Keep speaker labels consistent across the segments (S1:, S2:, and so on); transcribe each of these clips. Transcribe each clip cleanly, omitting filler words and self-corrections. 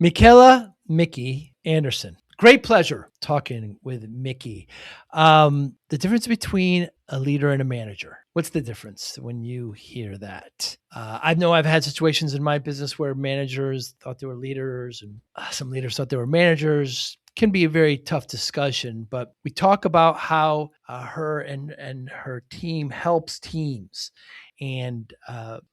S1: Michaela Anderson. Great pleasure talking with Mickey. The difference between a leader and a manager. What's the difference when you hear that? I know I've had situations in my business where managers thought they were leaders and some leaders thought they were managers. Can be a very tough discussion, but we talk about how her and her team helps teams and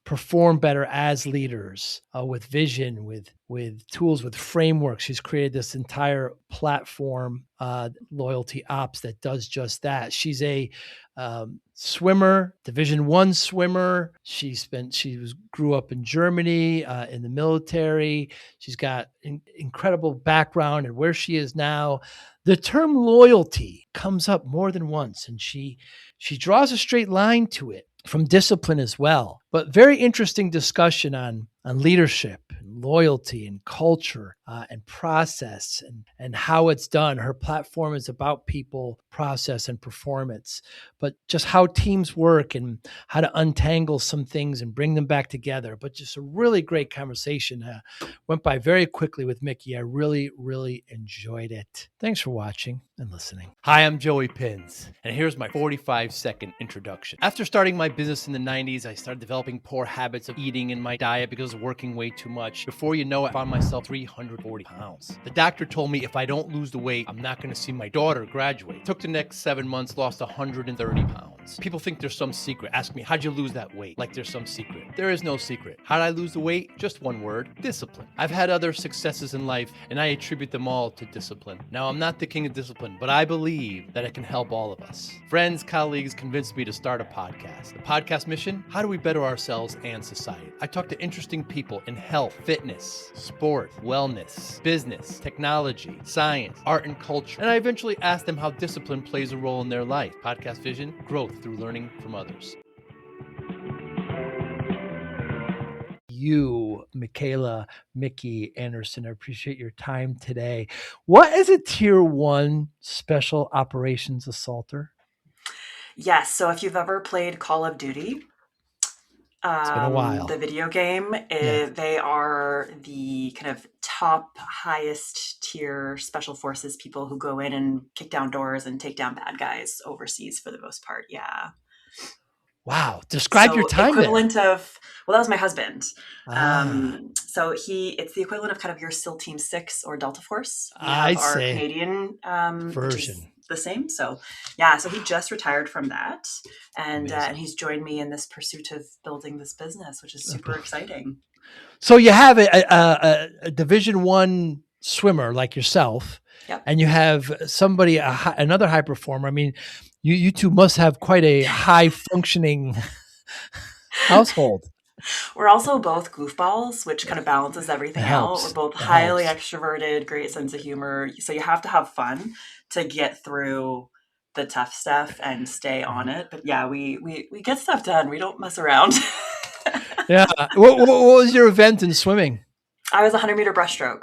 S1: perform better as leaders with vision, with tools, with frameworks. She's created this entire platform, LoyaltyOps, that does just that. She's a swimmer, Division I swimmer. She grew up in Germany in the military. She's got incredible background, and where she is now, the term loyalty comes up more than once, and she draws a straight line to it from discipline as well. But very interesting discussion on leadership and loyalty and culture and process and how it's done. Her platform is about people, process, and performance, but just how teams work and how to untangle some things and bring them back together. But just a really great conversation. Went by very quickly with Mickey. I really, really enjoyed it. Thanks for watching and listening. Hi, I'm Joey Pinz, and here's my 45-second introduction. After starting my business in the 90s, I started developing poor habits of eating in my diet because of working way too much. Before you know it, I found myself 340 pounds. The doctor told me if I don't lose the weight, I'm not going to see my daughter graduate. Took the next 7 months, lost 130 pounds. People think there's some secret. Ask me, how'd you lose that weight? Like there's some secret. There is no secret. How'd I lose the weight? Just one word: discipline. I've had other successes in life, and I attribute them all to discipline. Now, I'm not the king of discipline, but I believe that it can help all of us. Friends, colleagues convinced me to start a podcast. The podcast mission: how do we better ourselves and society? I talk to interesting people in health, fitness, sport, wellness, business, technology, science, art, and culture. And I eventually ask them how discipline plays a role in their life. Podcast vision: growth through learning from others. You, Michaela Anderson, I appreciate your time today. What is a Tier 1 Special Operations Assaulter?
S2: Yes. So if you've ever played Call of Duty,
S1: it's been a while.
S2: The video game, they are the kind of top, highest tier special forces people who go in and kick down doors and take down bad guys overseas for the most part. Yeah.
S1: Wow. Describe your time
S2: equivalent there. Well, that was my husband. So it's the equivalent of kind of your SEAL Team 6 or Delta Force.
S1: Our
S2: Canadian version. The same. So yeah, so he just retired from that, and he's joined me in this pursuit of building this business, which is super exciting.
S1: So you have a Division I swimmer like yourself,
S2: yep.
S1: And you have somebody, another high performer. I mean, you two must have quite a high functioning household.
S2: We're also both goofballs, which kind of balances everything out. We're both highly extroverted, great sense of humor. So you have to have fun to get through the tough stuff and stay on it. But yeah, we get stuff done. We don't mess around.
S1: Yeah. What was your event in swimming?
S2: I was 100-meter breaststroke.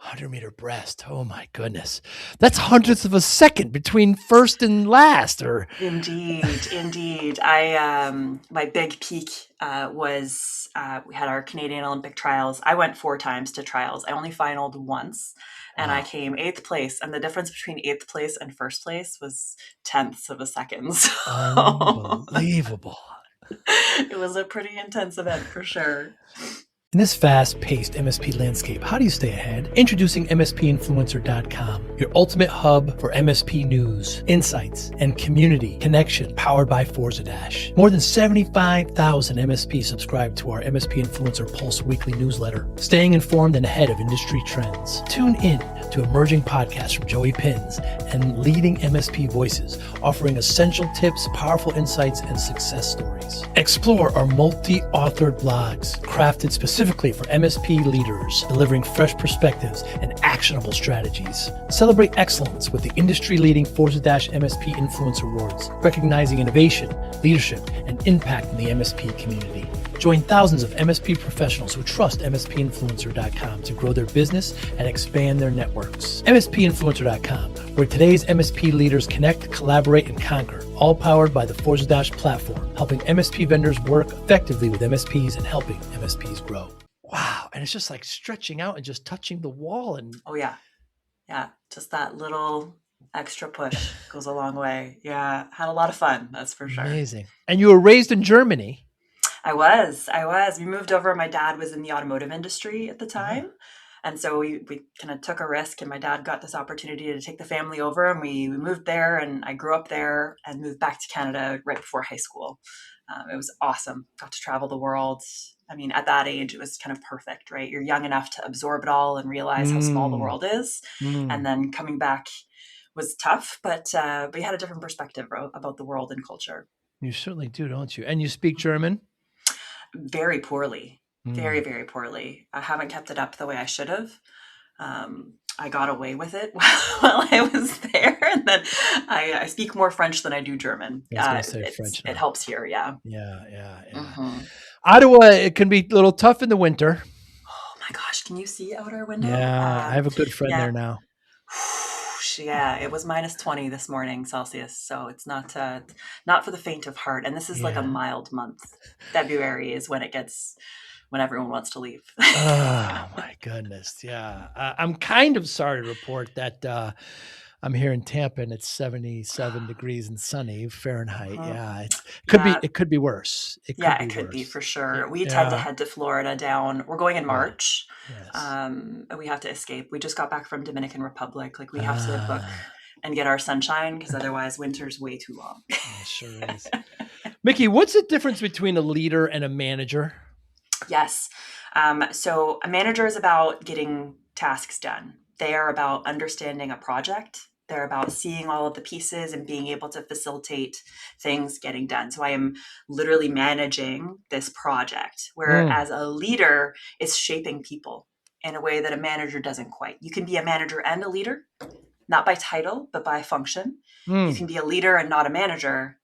S1: 100-meter breast. Oh my goodness. That's hundredths of a second between first and last.
S2: Indeed. My big peak was we had our Canadian Olympic trials. I went 4 times to trials. I only finaled once, and I came 8th place. And the difference between 8th place and first place was tenths of a second. So
S1: unbelievable.
S2: It was a pretty intense event for sure.
S1: In this fast-paced MSP landscape, how do you stay ahead? Introducing MSPinfluencer.com, your ultimate hub for MSP news, insights, and community connection, powered by Forza Dash. More than 75,000 MSPs subscribe to our MSP Influencer Pulse weekly newsletter, staying informed and ahead of industry trends. Tune in to emerging podcasts from Joey Pinz and leading MSP voices, offering essential tips, powerful insights, and success stories. Explore our multi-authored blogs, crafted specifically for MSP leaders, delivering fresh perspectives and actionable strategies. Celebrate excellence with the industry-leading Forza Dash MSP Influencer Awards, recognizing innovation, leadership, and impact in the MSP community. Join thousands of MSP professionals who trust MSPinfluencer.com to grow their business and expand their networks. MSPinfluencer.com, where today's MSP leaders connect, collaborate, and conquer, all powered by the Forza Dash platform, helping MSP vendors work effectively with MSPs and helping MSPs grow. Wow. And it's just like stretching out and just touching the wall. And
S2: Oh yeah. Yeah. Just that little extra push goes a long way. Yeah. Had a lot of fun. That's for sure.
S1: amazing. And you were raised in Germany.
S2: I was. We moved over. My dad was in the automotive industry at the time. And so we kind of took a risk, and my dad got this opportunity to take the family over, and we moved there, and I grew up there and moved back to Canada right before high school. It was awesome. Got to travel the world. I mean, at that age, it was kind of perfect, right? You're young enough to absorb it all and realize how small the world is. And then coming back was tough, but we had a different perspective about the world and culture.
S1: You certainly do, don't you? And you speak German?
S2: Very poorly. Very, very poorly. I haven't kept it up the way I should have. I got away with it while I was there. And then I speak more French than I do German.
S1: I was going to say French now.
S2: It helps here, yeah.
S1: Yeah.
S2: Mm-hmm.
S1: Ottawa, it can be a little tough in the winter.
S2: Oh my gosh, can you see out our window?
S1: Yeah, I have a good friend there now.
S2: Yeah, it was -20 this morning Celsius, so it's not for the faint of heart. And this is like a mild month. February is when everyone wants to leave.
S1: Oh my goodness, yeah. I'm kind of sorry to report that I'm here in Tampa and it's 77 degrees and sunny Fahrenheit. Yeah, it could be worse.
S2: It could be for sure. We tend to head to Florida down. We're going in March. Yes. We have to escape. We just got back from Dominican Republic. Like we have to book and get our sunshine because otherwise winter's way too long.
S1: It sure is. Mickey, what's the difference between a leader and a manager?
S2: Yes. So a manager is about getting tasks done. They are about understanding a project. They're about seeing all of the pieces and being able to facilitate things getting done. So I am literally managing this project, whereas a leader is shaping people in a way that a manager doesn't quite. You can be a manager and a leader, not by title, but by function. You can be a leader and not a manager,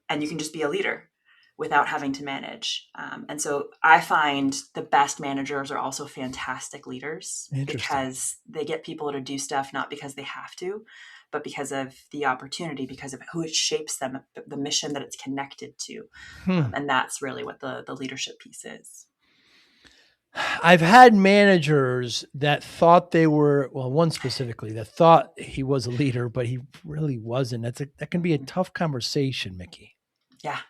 S2: and you can just be a leader without having to manage. And so I find the best managers are also fantastic leaders because they get people to do stuff, not because they have to, but because of the opportunity, because of who it shapes them, the mission that it's connected to. And that's really what the leadership piece is.
S1: I've had managers that thought they were, well, one specifically that thought he was a leader, but he really wasn't. That can be a tough conversation, Mickey.
S2: Yeah.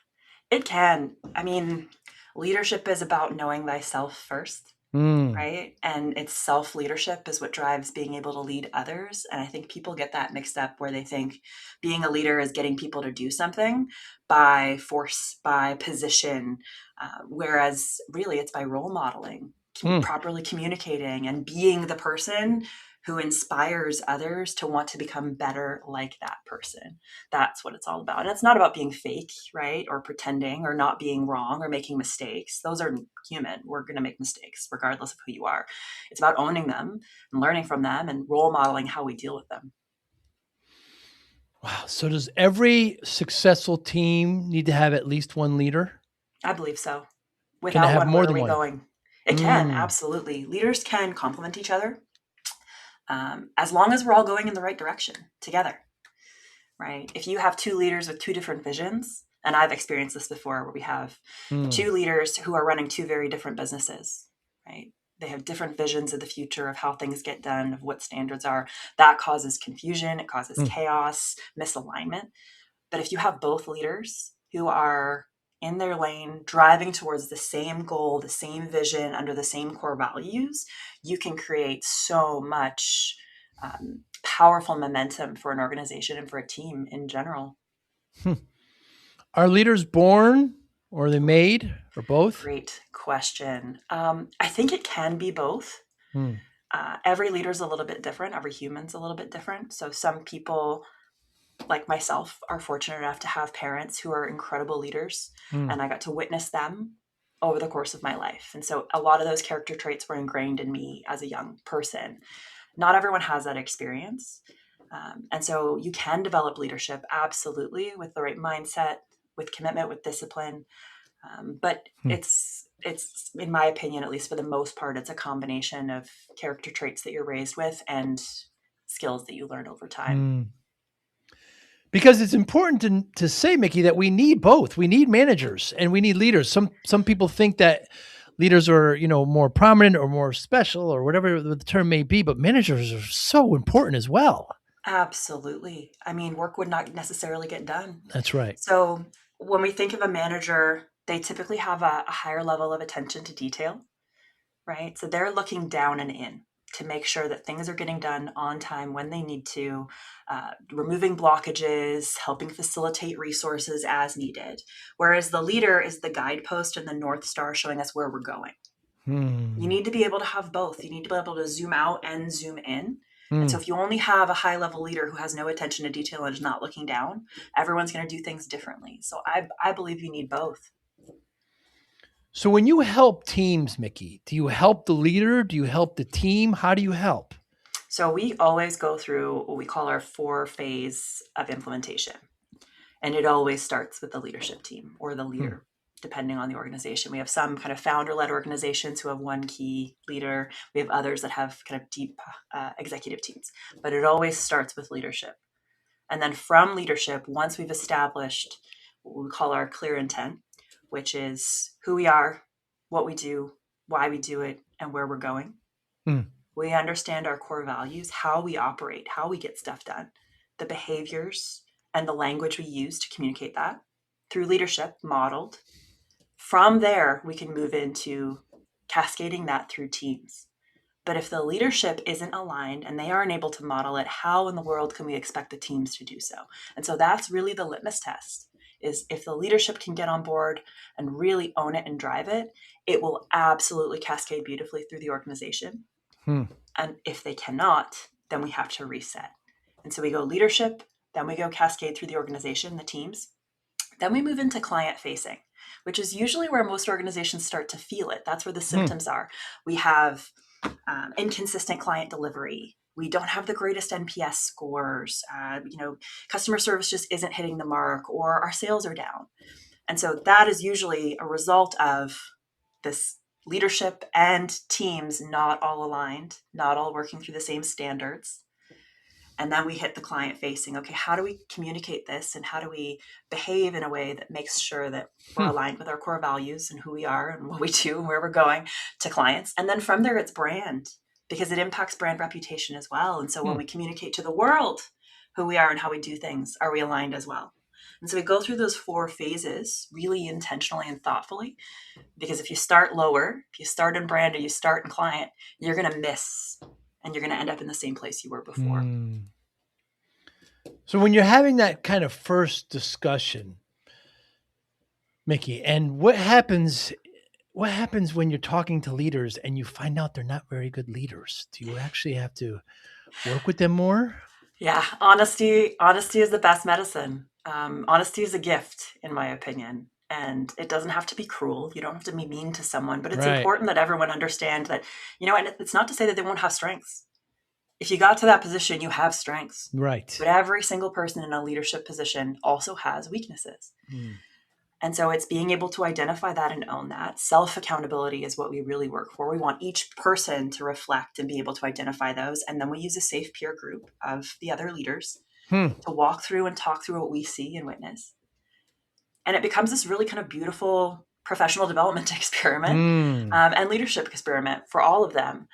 S2: It can. I mean, leadership is about knowing thyself first, right? And it's self-leadership is what drives being able to lead others. And I think people get that mixed up where they think being a leader is getting people to do something by force, by position, whereas really it's by role modeling, properly communicating and being the person who inspires others to want to become better like that person. That's what it's all about. And it's not about being fake, right? Or pretending or not being wrong or making mistakes. Those are human. We're going to make mistakes regardless of who you are. It's about owning them and learning from them and role modeling how we deal with them.
S1: Wow. So does every successful team need to have at least one leader?
S2: I believe so. Without one, where are we going? It can, absolutely. Leaders can complement each other. As long as we're all going in the right direction together, right? If you have two leaders with two different visions, and I've experienced this before where we have two leaders who are running two very different businesses, right? They have different visions of the future of how things get done, of what standards are. That causes confusion. It causes chaos, misalignment. But if you have both leaders who are in their lane, driving towards the same goal, the same vision, under the same core values, you can create so much powerful momentum for an organization and for a team in general.
S1: Are leaders born or are they made or both?
S2: Great question. I think it can be both. Every leader is a little bit different. Every human's a little bit different. So some people, like myself, are fortunate enough to have parents who are incredible leaders, and I got to witness them over the course of my life. And so a lot of those character traits were ingrained in me as a young person. Not everyone has that experience. And so you can develop leadership, absolutely, with the right mindset, with commitment, with discipline. But it's, in my opinion, at least for the most part, it's a combination of character traits that you're raised with and skills that you learn over time.
S1: Because it's important to say, Mickey, that we need both. We need managers and we need leaders. Some people think that leaders are, more prominent or more special or whatever the term may be, but managers are so important as well.
S2: Absolutely. I mean, work would not necessarily get done.
S1: That's right.
S2: So when we think of a manager, they typically have a higher level of attention to detail, right? So they're looking down and in to make sure that things are getting done on time when they need to, removing blockages, helping facilitate resources as needed. Whereas the leader is the guidepost and the North Star showing us where we're going. You need to be able to have both. You need to be able to zoom out and zoom in. And so if you only have a high level leader who has no attention to detail and is not looking down, everyone's going to do things differently. So I believe you need both.
S1: So when you help teams, Mickey, do you help the leader? Do you help the team? How do you help?
S2: So we always go through what we call our 4-phase of implementation. And it always starts with the leadership team or the leader, depending on the organization. We have some kind of founder-led organizations who have one key leader. We have others that have kind of deep executive teams. But it always starts with leadership. And then from leadership, once we've established what we call our clear intent, which is who we are, what we do, why we do it, and where we're going. We understand our core values, how we operate, how we get stuff done, the behaviors and the language we use to communicate that through leadership modeled. From there, we can move into cascading that through teams. But if the leadership isn't aligned and they aren't able to model it, how in the world can we expect the teams to do so? And so that's really the litmus test, is if the leadership can get on board and really own it and drive it, it will absolutely cascade beautifully through the organization. And if they cannot, then we have to reset. And so we go leadership, then we go cascade through the organization, the teams. Then we move into client facing, which is usually where most organizations start to feel it. That's where the symptoms are. We have inconsistent client delivery. We don't have the greatest NPS scores. Customer service just isn't hitting the mark, or our sales are down. And so that is usually a result of this leadership and teams not all aligned, not all working through the same standards. And then we hit the client facing. Okay, how do we communicate this, and how do we behave in a way that makes sure that we're aligned with our core values and who we are and what we do and where we're going to clients? And then from there, it's brand, because it impacts brand reputation as well. And so when we communicate to the world who we are and how we do things, are we aligned as well? And so we go through those 4 phases really intentionally and thoughtfully, because if you start lower, if you start in brand or you start in client, you're going to miss, and you're going to end up in the same place you were before.
S1: So when you're having that kind of first discussion, Mickey, and what happens when you're talking to leaders and you find out they're not very good leaders? Do you actually have to work with them more?
S2: Yeah, honesty is the best medicine. Honesty is a gift, in my opinion. And it doesn't have to be cruel. You don't have to be mean to someone, but it's important that everyone understand that, and it's not to say that they won't have strengths. If you got to that position, you have strengths.
S1: Right.
S2: But every single person in a leadership position also has weaknesses. And so it's being able to identify that and own that. Self-accountability is what we really work for. We want each person to reflect and be able to identify those. And then we use a safe peer group of the other leaders to walk through and talk through what we see and witness. And it becomes this really kind of beautiful professional development experiment and leadership experiment for all of them.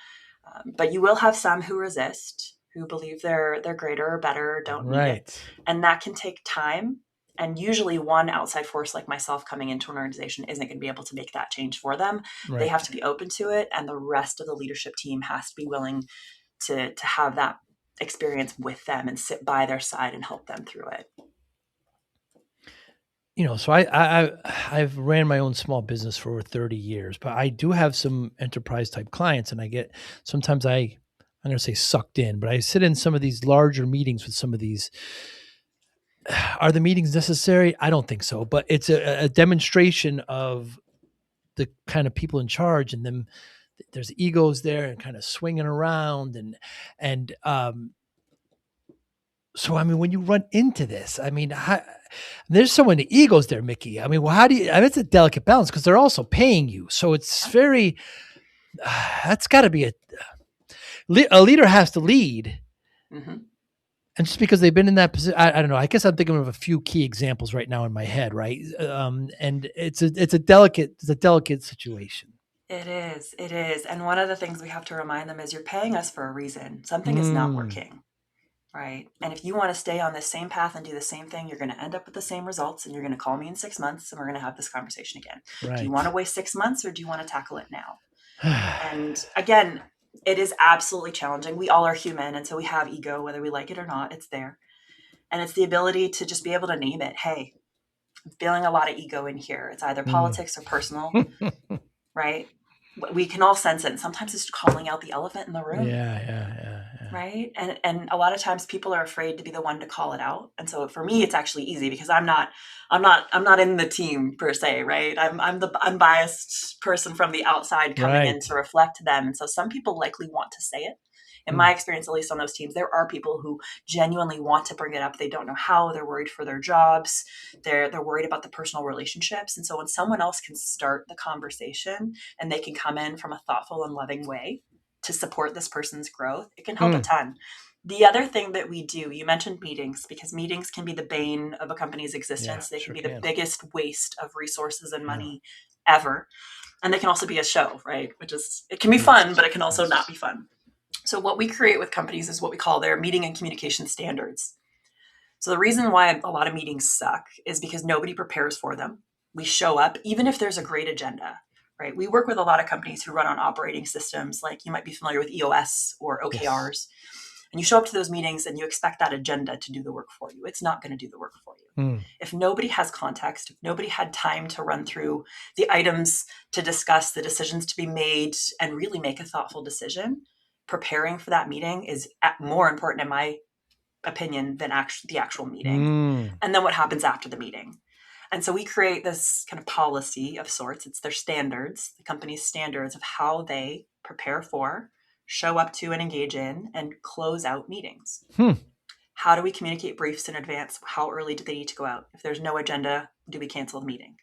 S2: But you will have some who resist, who believe they're greater or better, don't need it. And that can take time. And usually one outside force like myself coming into an organization isn't going to be able to make that change for them. They have to be open to it. And the rest of the leadership team has to be willing to have that experience with them and sit by their side and help them through it.
S1: So I've ran my own small business for over 30 years, but I do have some enterprise type clients, and sometimes I'm going to say sucked in, but I sit in some of these larger meetings with some of these. Are the meetings necessary? I don't think so, but it's a demonstration of the kind of people in charge, and then there's egos there and kind of swinging around. So, I mean, when you run into this, I mean, there's so many egos there, Mickey. I mean, how do you, it's a delicate balance because they're also paying you. So it's very, that's got to be a leader has to lead. And just because they've been in that position, I don't know. I guess I'm thinking of a few key examples right now in my head, right? And it's a delicate situation.
S2: It is. It is. And one of the things we have to remind them is you're paying us for a reason. Something is not working, right? And if you want to stay on this same path and do the same thing, you're going to end up with the same results, and you're going to call me in 6 months and we're going to have this conversation again. Do you want to waste 6 months, or do you want to tackle it now? And again, it is absolutely challenging. We all are human. And so we have ego, whether we like it or not, it's there. And it's the ability to just be able to name it. Hey, I'm feeling a lot of ego in here. It's either politics or personal, right? We can all sense it. And sometimes it's calling out the elephant in the room.
S1: Yeah.
S2: Right. And a lot of times people are afraid to be the one to call it out. And so for me, it's actually easy because I'm not in the team per se. Right. I'm the unbiased person from the outside coming in to reflect them. And so some people likely want to say it. In my experience, at least on those teams, there are people who genuinely want to bring it up. They don't know how. They're worried for their jobs. They're worried about the personal relationships. And so when someone else can start the conversation and they can come in from a thoughtful and loving way to support this person's growth, it can help a ton. The other thing that we do, you mentioned meetings, because meetings can be the bane of a company's existence. They can be the biggest waste of resources and money ever. And they can also be a show, right? Which is, it can be fun, but it can also not be fun. So what we create with companies is what we call their meeting and communication standards. So the reason why a lot of meetings suck is because nobody prepares for them. We show up, even if there's a great agenda, right? We work with a lot of companies who run on operating systems, like you might be familiar with EOS or OKRs. Yes. And you show up to those meetings and you expect that agenda to do the work for you. It's not going to do the work for you. If nobody has context, if nobody had time to run through the items to discuss the decisions to be made and really make a thoughtful decision, preparing for that meeting is more important, in my opinion, than the actual meeting. And then what happens after the meeting. And so we create this kind of policy of sorts. It's their standards, the company's standards of how they prepare for, show up to, and engage in, and close out meetings. How do we communicate briefs in advance? How early do they need to go out? If there's no agenda, do we cancel the meeting?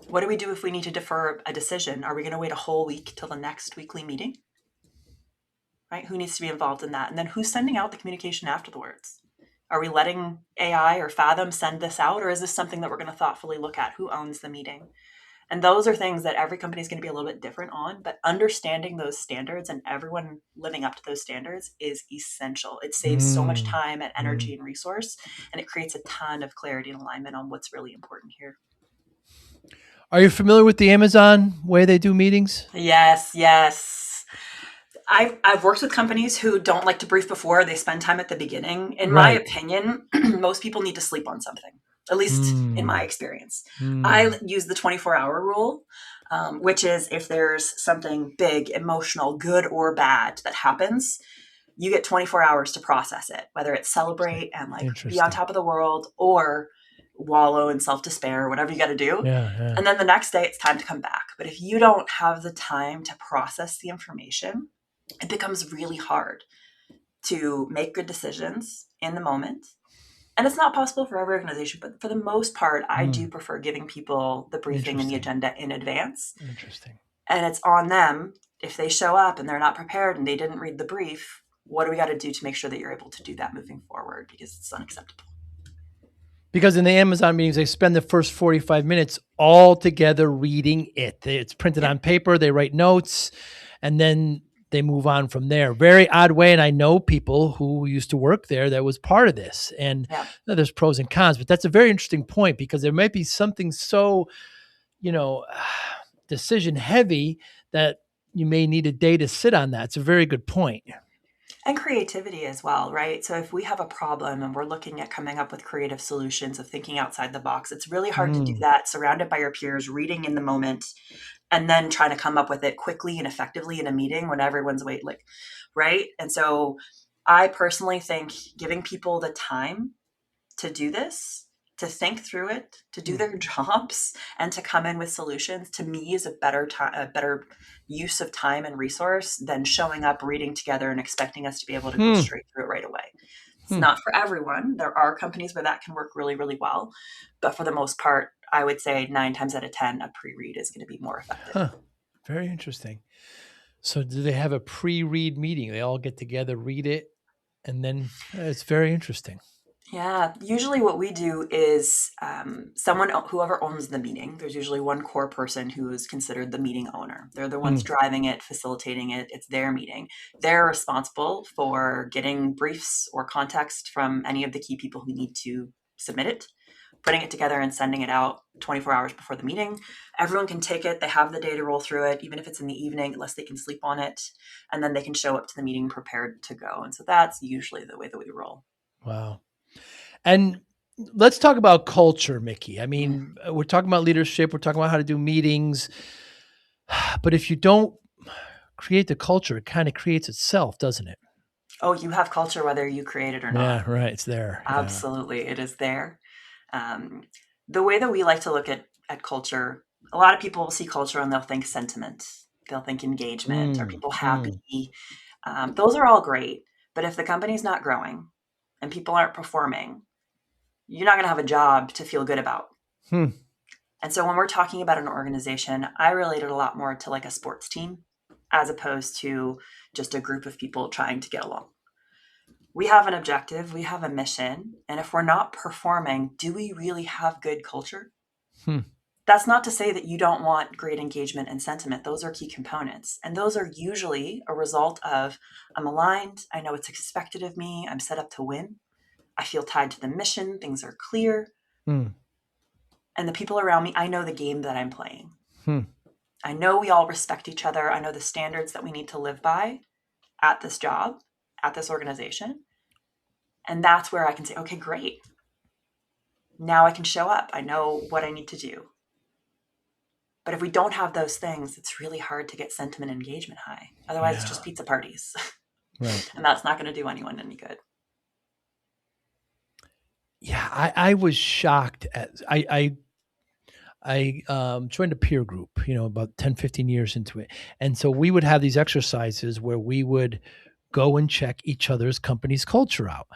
S2: What do we do if we need to defer a decision? Are we going to wait a whole week till the next weekly meeting? Right? Who needs to be involved in that? And then who's sending out the communication afterwards? Are we letting AI or Fathom send this out? Or is this something that we're going to thoughtfully look at? Who owns the meeting? And those are things that every company is going to be a little bit different on, but understanding those standards and everyone living up to those standards is essential. It saves so much time and energy and resource, and it creates a ton of clarity and alignment on what's really important here.
S1: Are you familiar with the Amazon way they do meetings?
S2: Yes. I've worked with companies who don't like to brief before. They spend time at the beginning. In my opinion, most people need to sleep on something, at least in my experience. I use the 24-hour rule, which is if there's something big, emotional, good or bad that happens, you get 24 hours to process it, whether it's celebrate and like be on top of the world or wallow in self-despair, whatever you got to do. And then the next day it's time to come back. But if you don't have the time to process the information, it becomes really hard to make good decisions in the moment. And it's not possible for every organization, but for the most part, I do prefer giving people the briefing and the agenda in advance. And it's on them. If they show up and they're not prepared and they didn't read the brief, what do we got to do to make sure that you're able to do that moving forward? Because it's unacceptable.
S1: Because in the Amazon meetings, they spend the first 45 minutes all together reading it. It's printed on paper. They write notes, and then they move on from there. Very odd way. And I know people who used to work there that was part of this. And there's pros and cons, but that's a very interesting point because there might be something so, decision heavy that you may need a day to sit on that. It's a very good point.
S2: And creativity as well, right? So if we have a problem and we're looking at coming up with creative solutions of thinking outside the box, it's really hard to do that surrounded by your peers, reading in the moment, and then trying to come up with it quickly and effectively in a meeting when everyone's right? And so I personally think giving people the time to do this, to think through it, to do their jobs, and to come in with solutions, to me is a better use of time and resource than showing up, reading together, and expecting us to be able to go straight through it right away. It's not for everyone. There are companies where that can work really, really well. But for the most part, I would say 9 times out of 10, a pre-read is going to be more effective.
S1: Very interesting. So do they have a pre-read meeting? They all get together, read it, and then it's very interesting.
S2: Yeah, usually what we do is whoever owns the meeting, there's usually one core person who is considered the meeting owner. They're the ones
S1: Mm,
S2: driving it, facilitating it. It's their meeting. They're responsible for getting briefs or context from any of the key people who need to submit it, putting it together and sending it out 24 hours before the meeting. Everyone can take it. They have the day to roll through it, even if it's in the evening, unless they can sleep on it. And then they can show up to the meeting prepared to go. And so that's usually the way that we roll.
S1: wow. And let's talk about culture, Mickey. I
S2: Mm.
S1: mean, we're talking about leadership, we're talking about how to do meetings, but if you don't create the culture, it kind of creates itself, doesn't it?
S2: Oh, you have culture whether you create it or not.
S1: Yeah, right. It's there. Yeah.
S2: Absolutely, it is there. Um, the way that we like to look at culture, a lot of people will see culture and they'll think sentiment, they'll think engagement, are
S1: Mm,
S2: people
S1: mm,
S2: happy? Those are all great, but if the company's not growing and people aren't performing, you're not going to have a job to feel good about.
S1: hmm.
S2: And so when we're talking about an organization, I relate it a lot more to like a sports team as opposed to just a group of people trying to get along. We have an objective, we have a mission, and if we're not performing, do we really have good culture?
S1: Hmm.
S2: That's not to say that you don't want great engagement and sentiment. Those are key components. And those are usually a result of I'm aligned, I know it's expected of me, I'm set up to win, I feel tied to the mission, things are clear,
S1: Hmm.
S2: and the people around me, I know the game that I'm playing.
S1: Hmm.
S2: I know we all respect each other. I know the standards that we need to live by at this job, at this organization. And that's where I can say, okay, great. Now I can show up. I know what I need to do. But if we don't have those things, it's really hard to get sentiment and engagement high. Otherwise, it's just
S1: Yeah.
S2: pizza parties.
S1: Right.
S2: And that's not going to do anyone any good.
S1: Yeah. I was shocked at, I joined a peer group, about 10, 15 years into it. And so we would have these exercises where we would go and check each other's company's culture out.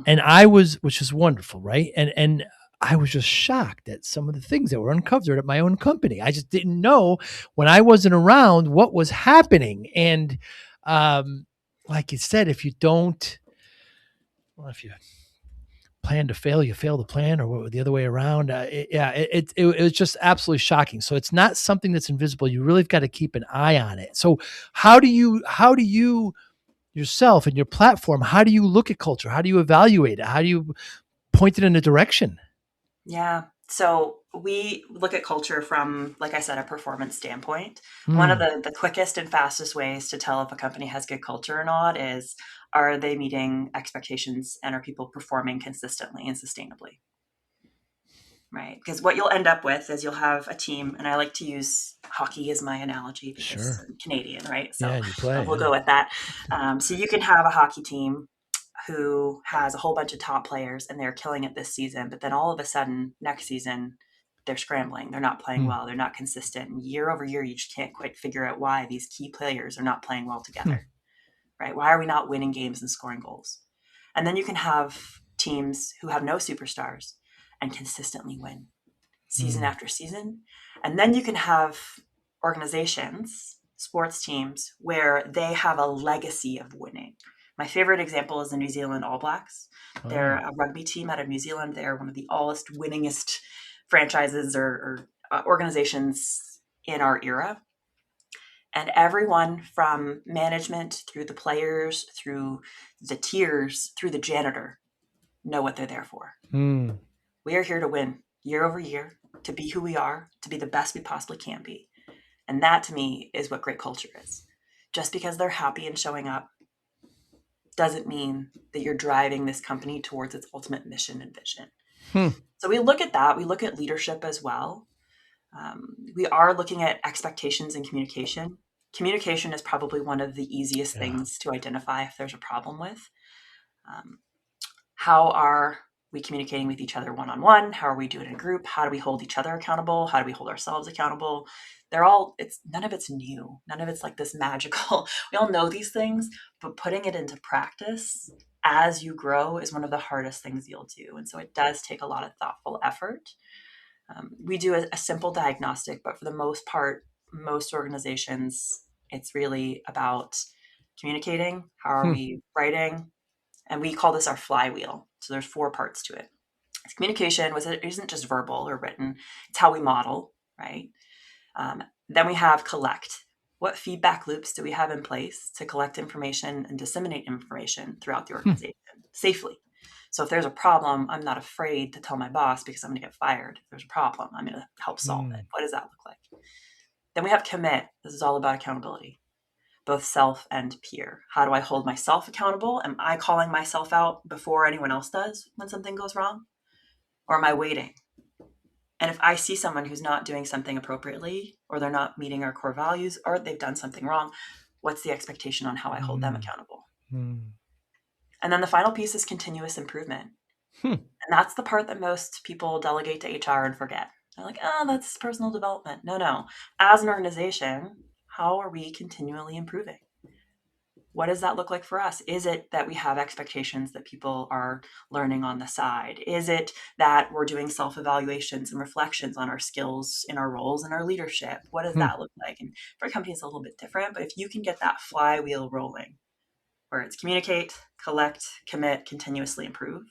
S1: And which is wonderful, right? And I was just shocked at some of the things that were uncovered at my own company. I just didn't know when I wasn't around what was happening. And um, like you said, if you plan to fail, you fail the plan, or the other way around. It was just absolutely shocking. So it's not something that's invisible. You really got to keep an eye on it. So how do you yourself and your platform, how do you look at culture? How do you evaluate it? How do you point it in a direction?
S2: Yeah. So we look at culture from, like I said, a performance standpoint. One of
S1: Mm,
S2: the quickest and fastest ways to tell if a company has good culture or not is, are they meeting expectations and are people performing consistently and sustainably? Right. Because what you'll end up with is you'll have a team, and I like to use hockey as my analogy because
S1: sure.
S2: I'm Canadian, right? So
S1: Yeah, and you play.
S2: we'll
S1: Yeah.
S2: go with that. So you can have a hockey team who has a whole bunch of top players and they're killing it this season, but then all of a sudden next season they're scrambling, they're not playing
S1: Hmm.
S2: well, they're not consistent, and year over year you just can't quite figure out why these key players are not playing well
S1: Hmm.
S2: together, right? Why are we not winning games and scoring goals? And then you can have teams who have no superstars and consistently win season
S1: Hmm.
S2: after season. And then you can have organizations, sports teams, where they have a legacy of winning. My favorite example is the New Zealand All Blacks. They're
S1: Oh.
S2: a rugby team out of New Zealand. They're one of the allest winningest franchises or organizations in our era. And everyone from management through the players, through the tiers, through the janitor know what they're there for.
S1: Hmm.
S2: We are here to win year over year, to be who we are, to be the best we possibly can be. And that to me is what great culture is. Just because they're happy and showing up doesn't mean that you're driving this company towards its ultimate mission and vision.
S1: Hmm.
S2: So we look at that. We look at leadership as well. We are looking at expectations and communication. Communication is probably one of the easiest
S1: Yeah.
S2: things to identify if there's a problem with. Um, how are we communicating with each other one-on-one? How are we doing in a group? How do we hold each other accountable? How do we hold ourselves accountable? It's none of it's new. None of it's like this magical. We all know these things, but putting it into practice as you grow is one of the hardest things you'll do. And so it does take a lot of thoughtful effort. We do a simple diagnostic, but for the most part, most organizations, it's really about communicating. How are
S1: Hmm.
S2: we writing? And we call this our flywheel. So there's 4 parts to it. It's communication, it isn't just verbal or written. It's how we model, right? Then we have collect. What feedback loops do we have in place to collect information and disseminate information throughout the organization safely? So if there's a problem, I'm not afraid to tell my boss because I'm going to get fired. If there's a problem, I'm going to help solve it. What does that look like? Then we have commit. This is all about accountability, both self and peer. How do I hold myself accountable? Am I calling myself out before anyone else does when something goes wrong? Or am I waiting? And if I see someone who's not doing something appropriately, or they're not meeting our core values, or they've done something wrong, what's the expectation on how I hold them accountable? And then the final piece is continuous improvement. And that's the part that most people delegate to HR and forget. They're like, oh, that's personal development. No. As an organization, how are we continually improving? What does that look like for us? Is it that we have expectations that people are learning on the side? Is it that we're doing self-evaluations and reflections on our skills in our roles and our leadership? What does that look like? And for a company, it's a little bit different, but if you can get that flywheel rolling, where it's communicate, collect, commit, continuously improve,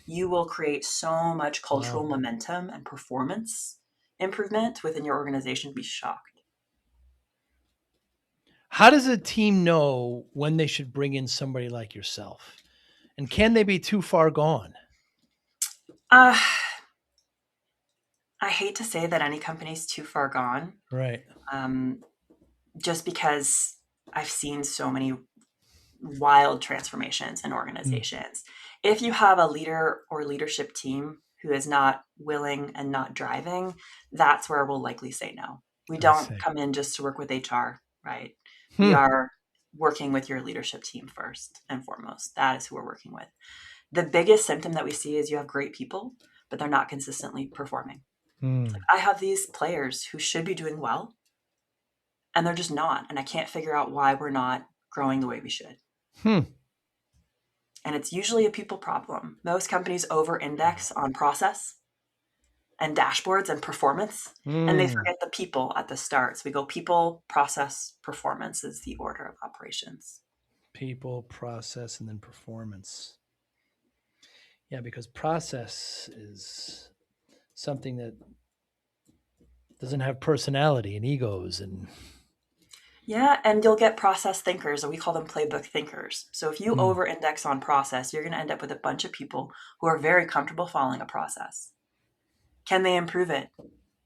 S2: you will create so much cultural momentum and performance improvement within your organization. Be shocked.
S1: How does a team know when they should bring in somebody like yourself? And can they be too far gone?
S2: I hate to say that any company's too far gone.
S1: Right.
S2: Just because I've seen so many wild transformations in organizations. If you have a leader or leadership team who is not willing and not driving, that's where we'll likely say no. We don't come in just to work with HR, right? We are working with your leadership team first and foremost. That is who we're working with. The biggest symptom that we see is you have great people, but they're not consistently performing. Like, I have these players who should be doing well, and they're just not. And I can't figure out why we're not growing the way we should. And it's usually a people problem. Most companies over-index on process and dashboards and performance, and they forget the people at the start. So we go people, process, performance is the order of operations.
S1: People, process, and then performance. Yeah, because process is something that doesn't have personality and egos and
S2: Yeah, and you'll get process thinkers, or we call them playbook thinkers. So if you over-index on process, you're going to end up with a bunch of people who are very comfortable following a process. Can they improve it?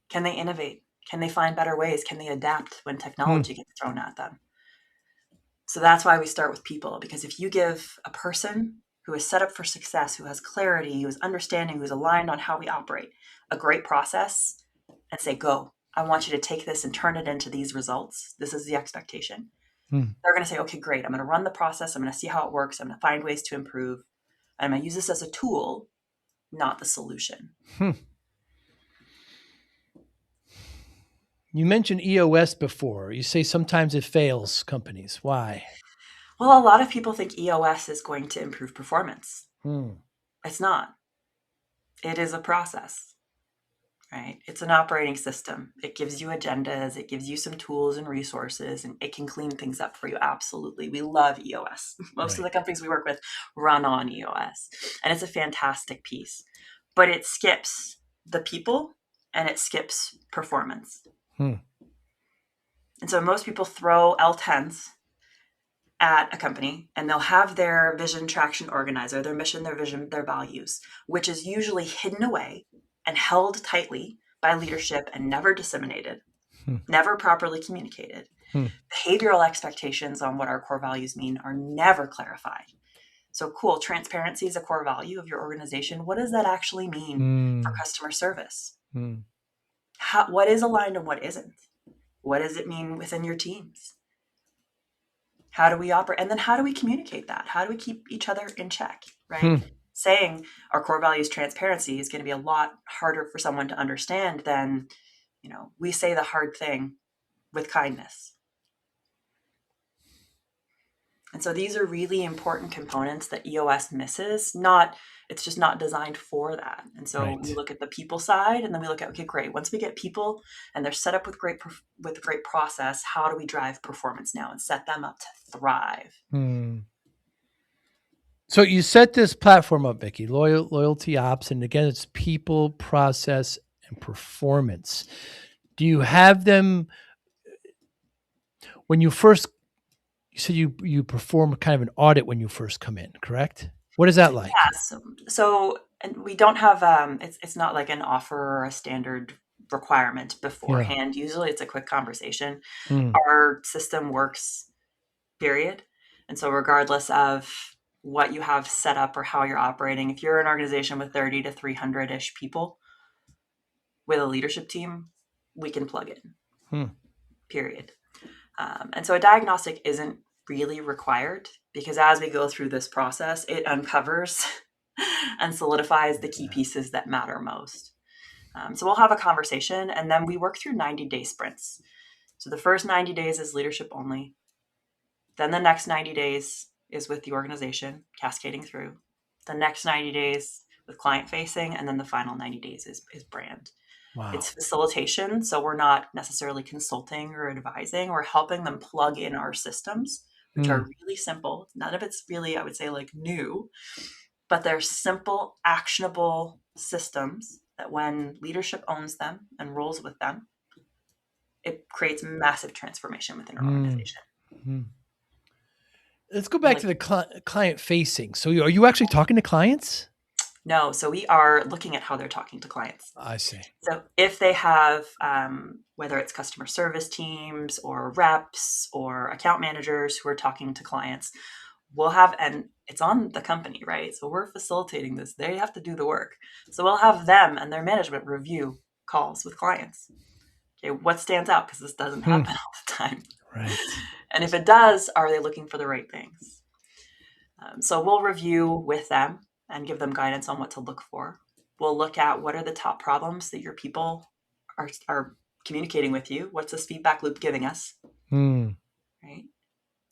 S2: Can they innovate? Can they find better ways? Can they adapt when technology gets thrown at them? So that's why we start with people, because if you give a person who is set up for success, who has clarity, who is understanding, who's aligned on how we operate, a great process, and say, go, I want you to take this and turn it into these results. This is the expectation. They're going to say, okay, great. I'm going to run the process. I'm going to see how it works. I'm going to find ways to improve. I'm going to use this as a tool, not the solution.
S1: You mentioned EOS before. You say sometimes it fails companies. Why?
S2: Well, a lot of people think EOS is going to improve performance. It's not. It is a process, right? It's an operating system. It gives you agendas. It gives you some tools and resources, and it can clean things up for you. Absolutely. We love EOS. Most of the companies we work with run on EOS, and it's a fantastic piece. But it skips the people and it skips performance. And so most people throw L10s at a company, and they'll have their vision traction organizer, their mission, their vision, their values, which is usually hidden away and held tightly by leadership and never disseminated, never properly communicated. Behavioral expectations on what our core values mean are never clarified. So cool, transparency is a core value of your organization. What does that actually mean for customer service? What is aligned and what isn't? What does it mean within your teams? How do we operate? And then how do we communicate that? How do we keep each other in check, right? Saying our core value is transparency is going to be a lot harder for someone to understand than, we say the hard thing with kindness. And so these are really important components that EOS misses. It's just not designed for that. And so we look at the people side, and then we look at, okay, great. Once we get people and they're set up with great process, how do we drive performance now and set them up to thrive?
S1: So you set this platform up, Mickey, LoyaltyOps, and again, it's people, process, and performance. Do you have them when you first? You said you perform kind of an audit when you first come in, correct? What is that like?
S2: Yes. So, and we don't have, it's not like an offer or a standard requirement
S1: Yeah.
S2: beforehand. Usually it's a quick conversation.
S1: Mm.
S2: Our system works, period. And so regardless of what you have set up or how you're operating, if you're an organization with 30 to 300-ish people with a leadership team, we can plug in, period. And so a diagnostic isn't really required because as we go through this process, it uncovers and solidifies the key pieces that matter most. So we'll have a conversation and then we work through 90-day sprints. So the first 90 days is leadership only. Then the next 90 days is with the organization, cascading through. The next 90 days with client facing, and then the final 90 days is brand.
S1: Wow.
S2: It's facilitation, so we're not necessarily consulting or advising. We're helping them plug in our systems, which are really simple. None of it's really, I would say, like new, but they're simple, actionable systems that when leadership owns them and rolls with them, it creates massive transformation within our organization.
S1: Let's go back to the client facing. So are you actually talking to clients?
S2: No, so we are looking at how they're talking to clients.
S1: I see.
S2: So if they have, whether it's customer service teams or reps or account managers who are talking to clients, we'll have, and it's on the company, right? So we're facilitating this. They have to do the work. So we'll have them and their management review calls with clients. Okay, what stands out? Because this doesn't happen all the time.
S1: Right.
S2: And if it does, are they looking for the right things? So we'll review with them and give them guidance on what to look for. We'll look at what are the top problems that your people are communicating with you. What's this feedback loop giving us? Right?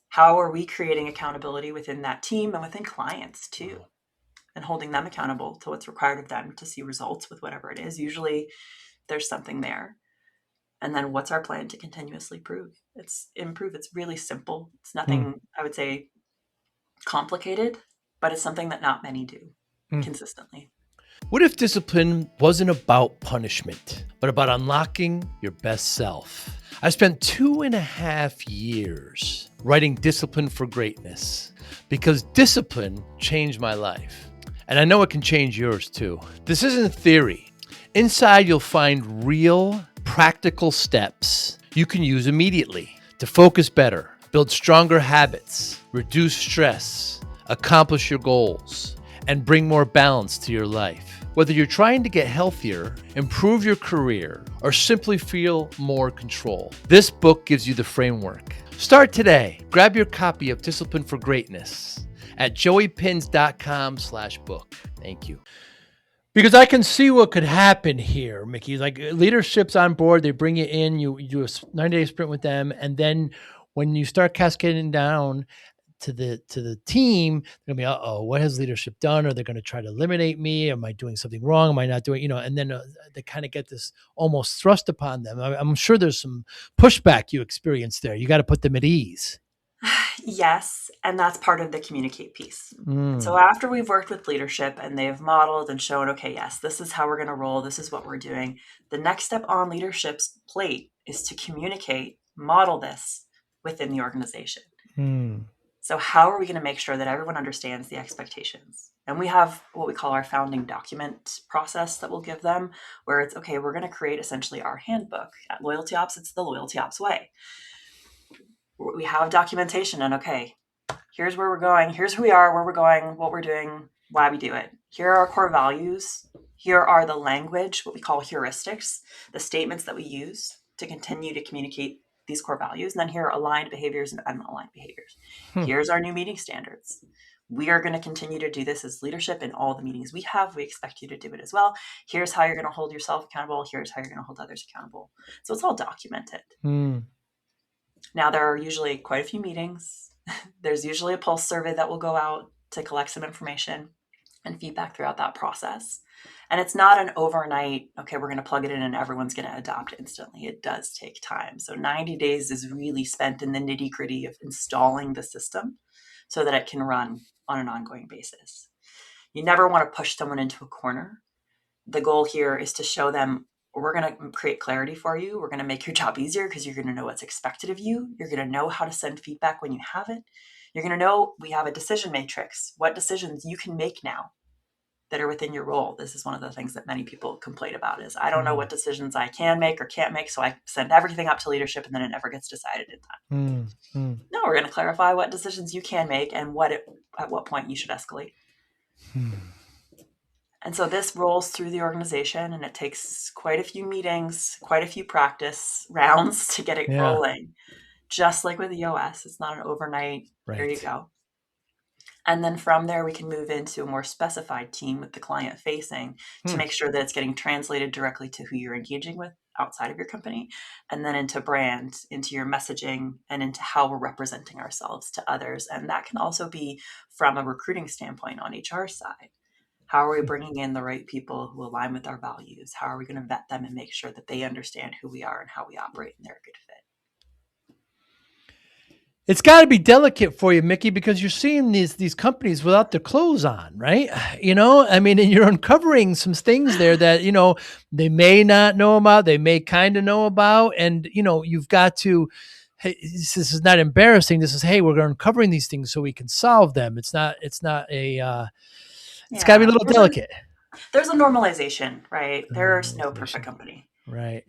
S2: How are we creating accountability within that team and within clients too? And holding them accountable to what's required of them to see results with whatever it is. Usually there's something there. And then what's our plan to continuously improve? It's really simple. It's nothing, I would say, complicated, but it's something that not many do consistently.
S1: What if discipline wasn't about punishment, but about unlocking your best self? I spent 2.5 years writing Discipline for Greatness because discipline changed my life. And I know it can change yours too. This isn't theory. Inside, you'll find real, practical steps you can use immediately to focus better, build stronger habits, reduce stress, accomplish your goals, and bring more balance to your life. Whether you're trying to get healthier, improve your career, or simply feel more control, this book gives you the framework. Start today. Grab your copy of Discipline for Greatness at joeypinz.com/book. Thank you. Because I can see what could happen here, Mickey. Like leadership's on board, they bring you in, you do a 90-day sprint with them, and then when you start cascading down to the team, they're gonna be, what has leadership done? Are they going to try to eliminate me? Am I doing something wrong? Am I not doing, and then they kind of get this almost thrust upon them. I'm sure there's some pushback you experience there. You got to put them at ease.
S2: Yes, and that's part of the communicate piece. So after we've worked with leadership and they've modeled and shown, okay, yes, this is how we're going to roll. This is what we're doing. The next step on leadership's plate is to communicate, model this within the organization. So how are we going to make sure that everyone understands the expectations? And we have what we call our founding document process that we'll give them, where it's, okay, we're going to create essentially our handbook. At LoyaltyOps, it's the LoyaltyOps way. We have documentation and, okay, here's where we're going. Here's who we are, where we're going, what we're doing, why we do it. Here are our core values. Here are the language, what we call heuristics, the statements that we use to continue to communicate these core values. And then here are aligned behaviors and unaligned behaviors. Here's our new meeting standards. We are going to continue to do this as leadership in all the meetings we have. We expect you to do it as well. Here's how you're going to hold yourself accountable. Here's how you're going to hold others accountable. So it's all documented. Now, there are usually quite a few meetings. There's usually a pulse survey that will go out to collect some information and feedback throughout that process. And it's not an overnight, okay, we're going to plug it in and everyone's going to adopt it instantly. It does take time. So 90 days is really spent in the nitty gritty of installing the system so that it can run on an ongoing basis. You never want to push someone into a corner. The goal here is to show them, we're going to create clarity for you. We're going to make your job easier because you're going to know what's expected of you. You're going to know how to send feedback when you have it. You're going to know we have a decision matrix, what decisions you can make now that are within your role. This is one of the things that many people complain about is, I don't know what decisions I can make or can't make, so I send everything up to leadership and then it never gets decided in time. No, we're going to clarify what decisions you can make and at what point you should escalate. And so this rolls through the organization, and it takes quite a few meetings, quite a few practice rounds to get it rolling. Just like with EOS, it's not an overnight, here you go. And then from there, we can move into a more specified team with the client facing to make sure that it's getting translated directly to who you're engaging with outside of your company, and then into brand, into your messaging, and into how we're representing ourselves to others. And that can also be from a recruiting standpoint on HR side. How are we bringing in the right people who align with our values? How are we going to vet them and make sure that they understand who we are and how we operate and they're a good fit?
S1: It's got to be delicate for you, Mickey, because you're seeing these companies without their clothes on, right? I mean, and you're uncovering some things there that, they may not know about, they may kind of know about. And, you've got to, hey, this is not embarrassing. This is, hey, we're uncovering these things so we can solve them. It's not it's got to be a little delicate.
S2: There's a normalization, right? There's no perfect company.
S1: Right.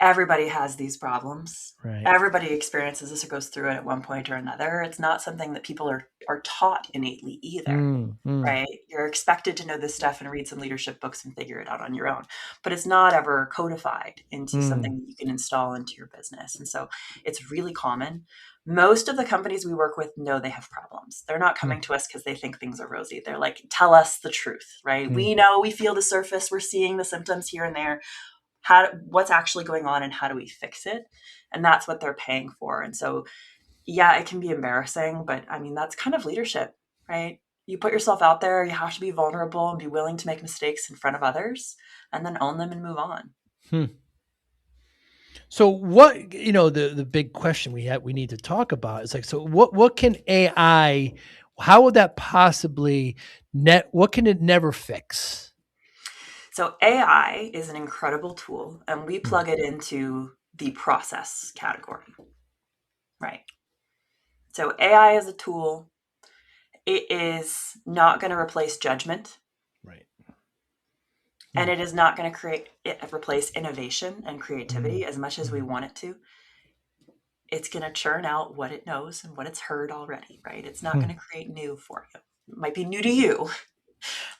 S2: Everybody has these problems.
S1: Right.
S2: Everybody experiences this or goes through it at one point or another. It's not something that people are taught innately either, right? You're expected to know this stuff and read some leadership books and figure it out on your own, but it's not ever codified into something that you can install into your business. And so it's really common. Most of the companies we work with know they have problems. They're not coming to us because they think things are rosy. They're like, tell us the truth, right? We know, we feel the surface. We're seeing the symptoms here and there. What's actually going on and how do we fix it? And that's what they're paying for. And so, yeah, it can be embarrassing, but I mean, that's kind of leadership, right? You put yourself out there, you have to be vulnerable and be willing to make mistakes in front of others and then own them and move on.
S1: So what, the big question we need to talk about is like, so what can AI, how would that possibly what can it never fix?
S2: So AI is an incredible tool, and we plug it into the process category, right? So AI is a tool. It is not going to replace judgment.
S1: Right.
S2: And it is not going to replace innovation and creativity as much as we want it to. It's going to churn out what it knows and what it's heard already, right? It's not going to create new for you. It might be new to you,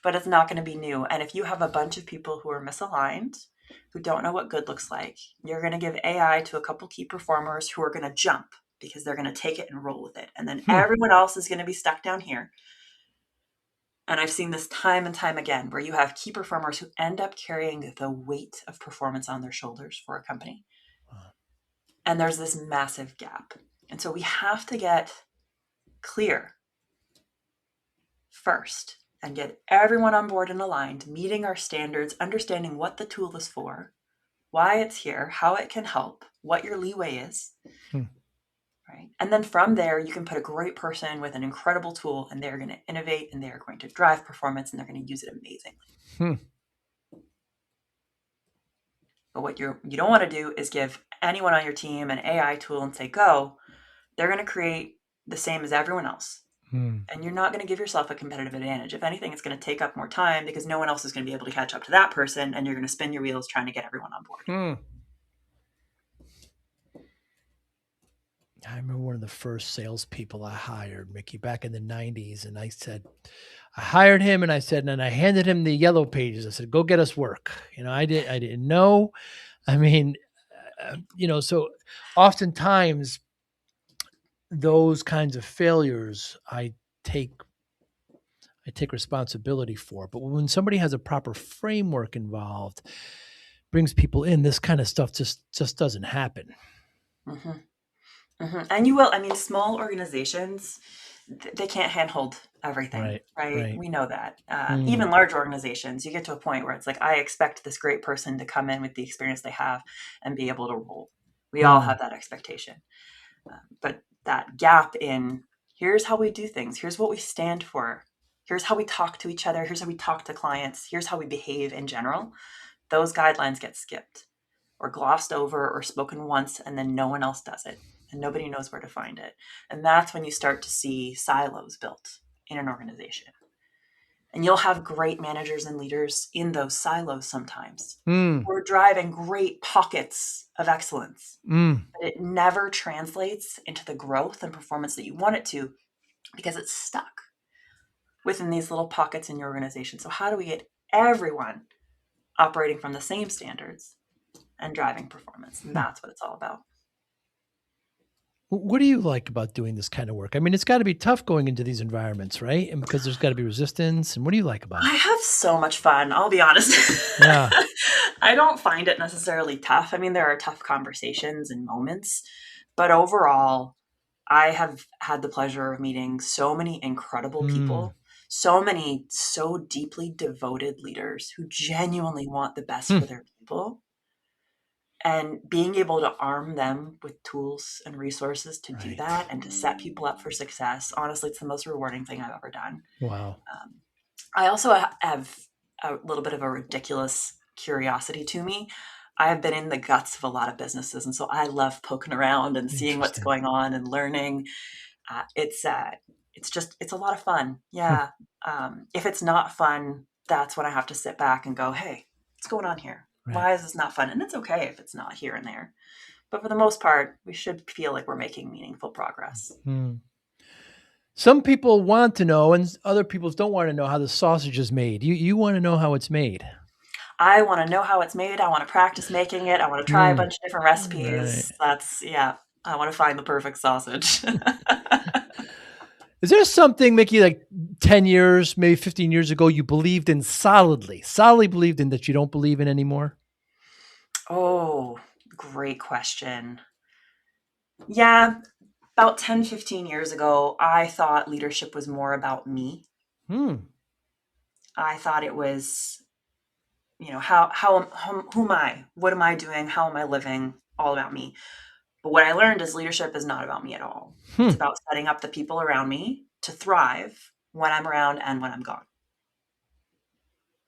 S2: but it's not going to be new. And if you have a bunch of people who are misaligned, who don't know what good looks like, you're going to give AI to a couple key performers who are going to jump because they're going to take it and roll with it. And then everyone else is going to be stuck down here. And I've seen this time and time again, where you have key performers who end up carrying the weight of performance on their shoulders for a company. And there's this massive gap. And so we have to get clear first and get everyone on board and aligned, meeting our standards, understanding what the tool is for, why it's here, how it can help, what your leeway is. Right? And then from there, you can put a great person with an incredible tool, and they're going to innovate, and they're going to drive performance, and they're going to use it amazingly. But what you don't want to do is give anyone on your team an AI tool and say, go. They're going to create the same as everyone else. And you're not going to give yourself a competitive advantage. If anything, it's going to take up more time because no one else is going to be able to catch up to that person, and you're going to spin your wheels trying to get everyone on board.
S1: I remember one of the first salespeople I hired, Mickey, back in the 90s. And I hired him and I handed him the yellow pages. I said, go get us work. I didn't know. I mean, so oftentimes those kinds of failures I take responsibility for. But when somebody has a proper framework involved, brings people in, this kind of stuff just doesn't happen.
S2: And you will. I mean, small organizations, they can't handhold everything, right? We know that. Even large organizations, you get to a point where it's like, I expect this great person to come in with the experience they have and be able to roll. We all have that expectation. But that gap in Here's how we do things. Here's what we stand for. Here's how we talk to each other. Here's how we talk to clients. Here's how we behave in general. Those guidelines get skipped or glossed over or spoken once, and then no one else does it. And nobody knows where to find it. And that's when you start to see silos built in an organization. And you'll have great managers and leaders in those silos sometimes. We're driving great pockets of excellence, but it never translates into the growth and performance that you want it to because it's stuck within these little pockets in your organization. So how do we get everyone operating from the same standards and driving performance? And that's what it's all about.
S1: What do you like about doing this kind of work? I mean, it's got to be tough going into these environments, right? And because there's got to be resistance. And what do you like about it?
S2: I have so much fun. I'll be honest.
S1: Yeah.
S2: I don't find it necessarily tough. I mean, there are tough conversations and moments, but overall, I have had the pleasure of meeting so many incredible people, so many so deeply devoted leaders who genuinely want the best for their people. And being able to arm them with tools and resources to do that and to set people up for success, honestly, it's the most rewarding thing I've ever done.
S1: Wow.
S2: I also have a little bit of a ridiculous curiosity to me. I have been in the guts of a lot of businesses, and so I love poking around and seeing what's going on and learning. It's a lot of fun. Yeah. If it's not fun, that's when I have to sit back and go, hey, what's going on here? Right. Why is this not fun? And it's okay if it's not here and there. But for the most part, we should feel like we're making meaningful progress.
S1: Some people want to know, and other people don't want to know how the sausage is made. You want to know how it's made.
S2: I want to know how it's made. I want to practice making it. I want to try a bunch of different recipes. Right. I want to find the perfect sausage.
S1: Is there something, Mickey, like 10 years, maybe 15 years ago, you believed in solidly believed in that you don't believe in anymore?
S2: Oh, great question. Yeah, about 10, 15 years ago, I thought leadership was more about me. I thought it was, who am I? What am I doing? How am I living? All about me. But what I learned is leadership is not about me at all. It's about setting up the people around me to thrive when I'm around and when I'm gone.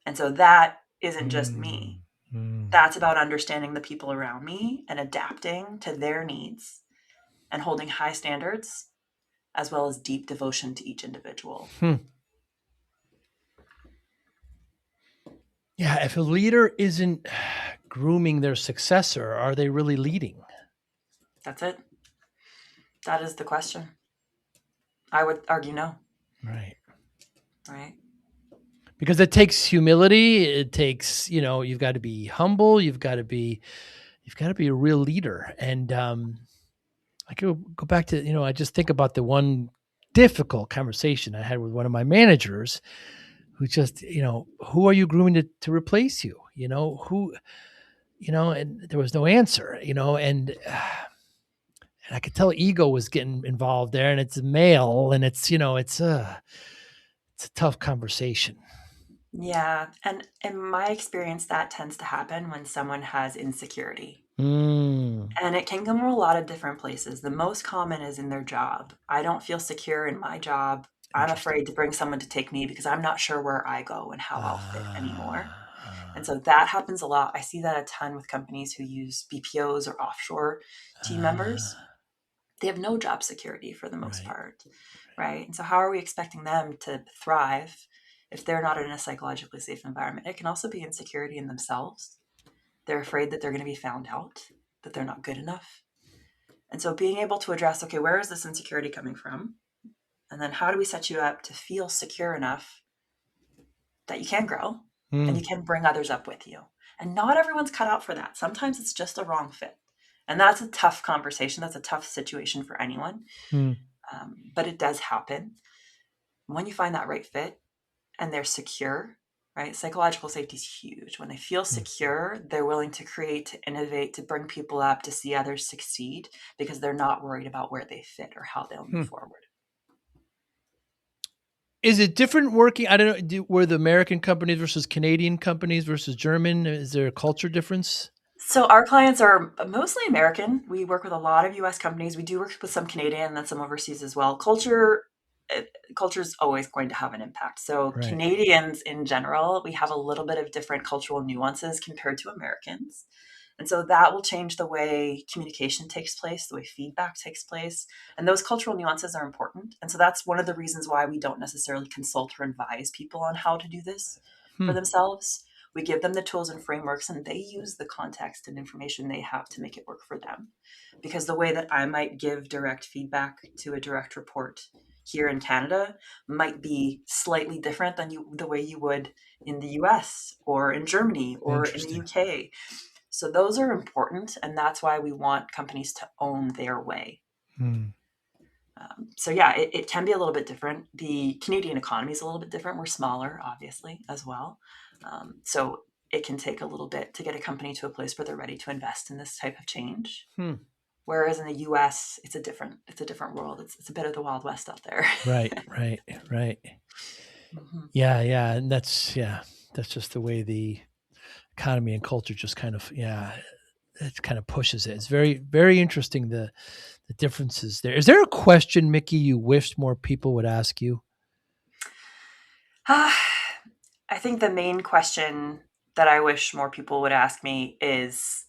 S2: And so that isn't just me. That's about understanding the people around me and adapting to their needs and holding high standards as well as deep devotion to each individual.
S1: Yeah, if a leader isn't grooming their successor, are they really leading?
S2: That's it. That is the question. I would argue no.
S1: Right.
S2: Because
S1: it takes humility. It takes, you've got to be humble. You've got to be a real leader. And I could go back to, I just think about the one difficult conversation I had with one of my managers who just, who are you grooming to replace you? And there was no answer, and I could tell ego was getting involved there, and it's male, and it's a tough conversation.
S2: Yeah. And in my experience, that tends to happen when someone has insecurity.
S1: And
S2: it can come from a lot of different places. The most common is in their job. I don't feel secure in my job. I'm afraid to bring someone to take me because I'm not sure where I go and how I'll fit anymore. And so that happens a lot. I see that a ton with companies who use BPOs or offshore team members. They have no job security for the most part, right? And so how are we expecting them to thrive if they're not in a psychologically safe environment? It can also be insecurity in themselves. They're afraid that they're going to be found out, that they're not good enough. And so being able to address, okay, where is this insecurity coming from? And then how do we set you up to feel secure enough that you can grow and you can bring others up with you? And not everyone's cut out for that. Sometimes it's just a wrong fit. And that's a tough conversation. That's a tough situation for anyone. But it does happen. When you find that right fit and they're secure, right? Psychological safety is huge. When they feel secure, they're willing to create, to innovate, to bring people up, to see others succeed because they're not worried about where they fit or how they'll move forward.
S1: Is it different working? I don't know. Were the American companies versus Canadian companies versus German? Is there a culture difference?
S2: So our clients are mostly American. We work with a lot of US companies. We do work with some Canadian and then some overseas as well. Culture is always going to have an impact. So
S1: Right.
S2: Canadians in general, we have a little bit of different cultural nuances compared to Americans. And so that will change the way communication takes place, the way feedback takes place. And those cultural nuances are important. And so that's one of the reasons why we don't necessarily consult or advise people on how to do this for
S1: Hmm.
S2: themselves. We give them the tools and frameworks, and they use the context and information they have to make it work for them. Because the way that I might give direct feedback to a direct report here in Canada might be slightly different than the way you would in the US or in Germany or in the
S1: Interesting.
S2: UK. So those are important, and that's why we want companies to own their way.
S1: Hmm.
S2: So yeah, it can be a little bit different. The Canadian economy is a little bit different. We're smaller, obviously, as well. So it can take a little bit to get a company to a place where they're ready to invest in this type of change.
S1: Hmm.
S2: Whereas in the US, it's a different world. It's a bit of the Wild West out there.
S1: Right. Right. Right.
S2: Mhm.
S1: Yeah. Yeah. And that's just the way the economy and culture just kind of, it kind of pushes it. It's very, very interesting the differences there. Is there a question, Mickey, you wished more people would ask you?
S2: I think the main question that I wish more people would ask me is,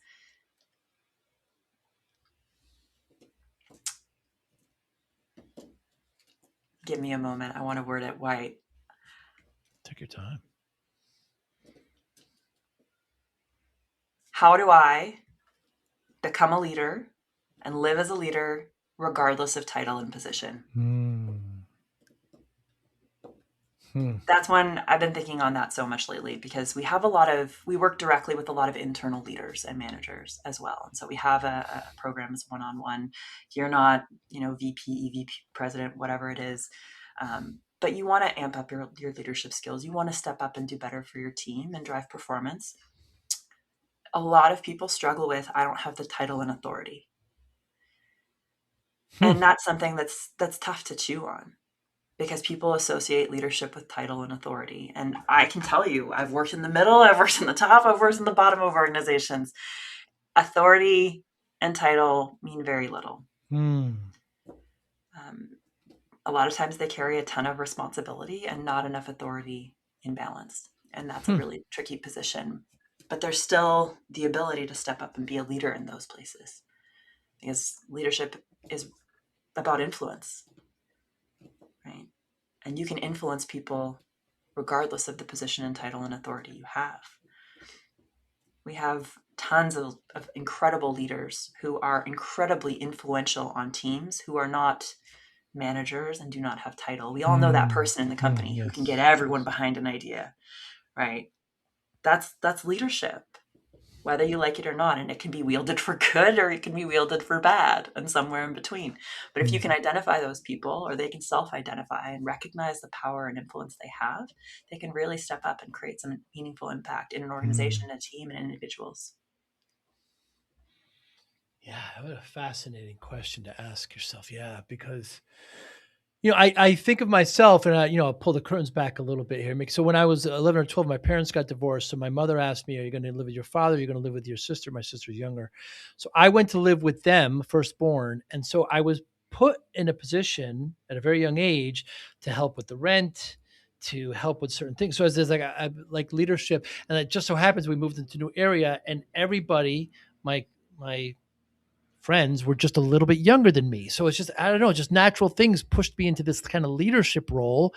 S2: give me a moment. I want to word it right.
S1: Take your time.
S2: How do I become a leader and live as a leader regardless of title and position?
S1: Hmm. Hmm.
S2: That's one I've been thinking on that so much lately, because we work directly with a lot of internal leaders and managers as well. And so we have a program as one-on-one. You're not, VP, EVP, president, whatever it is. But you want to amp up your leadership skills. You want to step up and do better for your team and drive performance. A lot of people struggle with, I don't have the title and authority.
S1: Hmm.
S2: And that's something that's tough to chew on, because people associate leadership with title and authority. And I can tell you, I've worked in the middle, I've worked in the top, I've worked in the bottom of organizations. Authority and title mean very little.
S1: Hmm.
S2: Um, a lot of times they carry a ton of responsibility and not enough authority in balance. And that's a
S1: Hmm.
S2: really tricky position. But there's still the ability to step up and be a leader in those places, because leadership is about influence, right? And you can influence people regardless of the position and title and authority you have. We have tons of incredible leaders who are incredibly influential on teams who are not managers and do not have title. We all know that
S1: Hmm.
S2: person in the
S1: Hmm.
S2: company who can get
S1: Yes.
S2: everyone behind an idea, right? That's leadership, whether you like it or not. And it can be wielded for good or it can be wielded for bad, and somewhere in between. But if you
S1: Hmm.
S2: can identify those people, or they can self-identify and recognize the power and influence they have, they can really step up and create some meaningful impact in an
S1: Hmm.
S2: organization, a team, and individuals.
S1: Yeah, what a fascinating question to ask yourself. Yeah, because I think of myself, and I'll pull the curtains back a little bit here. So when I was 11 or 12, my parents got divorced. So my mother asked me, "Are you going to live with your father? Are you going to live with your sister?" My sister's younger, so I went to live with them, firstborn, and so I was put in a position at a very young age to help with the rent, to help with certain things. So as there's like leadership, and it just so happens we moved into a new area, and everybody, my friends were just a little bit younger than me. So it's just, I don't know, just natural things pushed me into this kind of leadership role.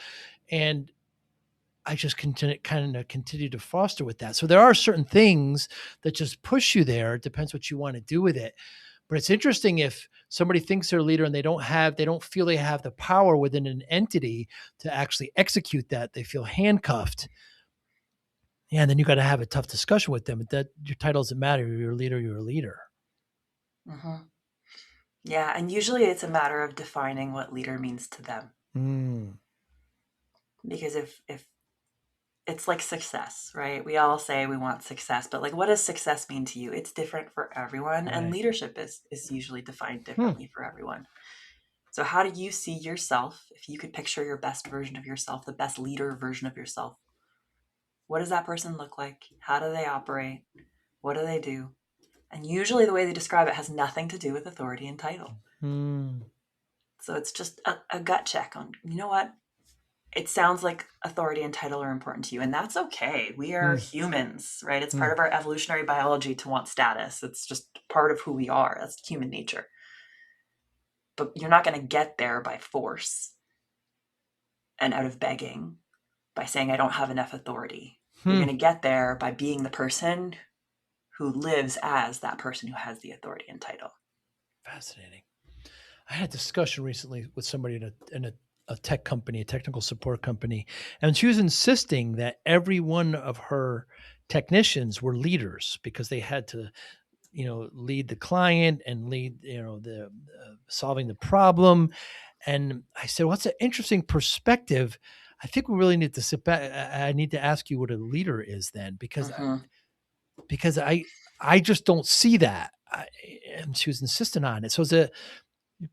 S1: And I just continue to foster with that. So there are certain things that just push you there. It depends what you want to do with it. But it's interesting if somebody thinks they're a leader and they don't feel they have the power within an entity to actually execute that. They feel handcuffed. Yeah, and then you got to have a tough discussion with them. That your title doesn't matter. You're a leader. You're a leader.
S2: Mm-hmm. Yeah, and usually it's a matter of defining what leader means to them.
S1: Mm,
S2: Because if it's like success, right? We all say we want success, but like, what does success mean to you? It's different for everyone, and
S1: right.
S2: leadership is usually defined
S1: Hmm.
S2: differently for everyone. So how do you see yourself? If you could picture your best version of yourself, the best leader version of yourself, what does that person look like? How do they operate? What do they do? And usually the way they describe it has nothing to do with authority and title. So it's just a gut check on, you know what? It sounds like authority and title are important to you, and that's okay. We are humans, right? It's part of our evolutionary biology to want status. It's just part of who we are. That's human nature. But you're not going to get there by force and out of begging, by saying, I don't have enough authority. You're going to get there by being the person who lives as that person who has the authority and title.
S1: Fascinating. I had a discussion recently with somebody in a tech company, a technical support company, and she was insisting that every one of her technicians were leaders because they had to, lead the client and lead, the solving the problem. And I said, well, that's an interesting perspective. I think we really need to sit back. I need to ask you what a leader is then, because I just don't see that. And she was insistent on it. So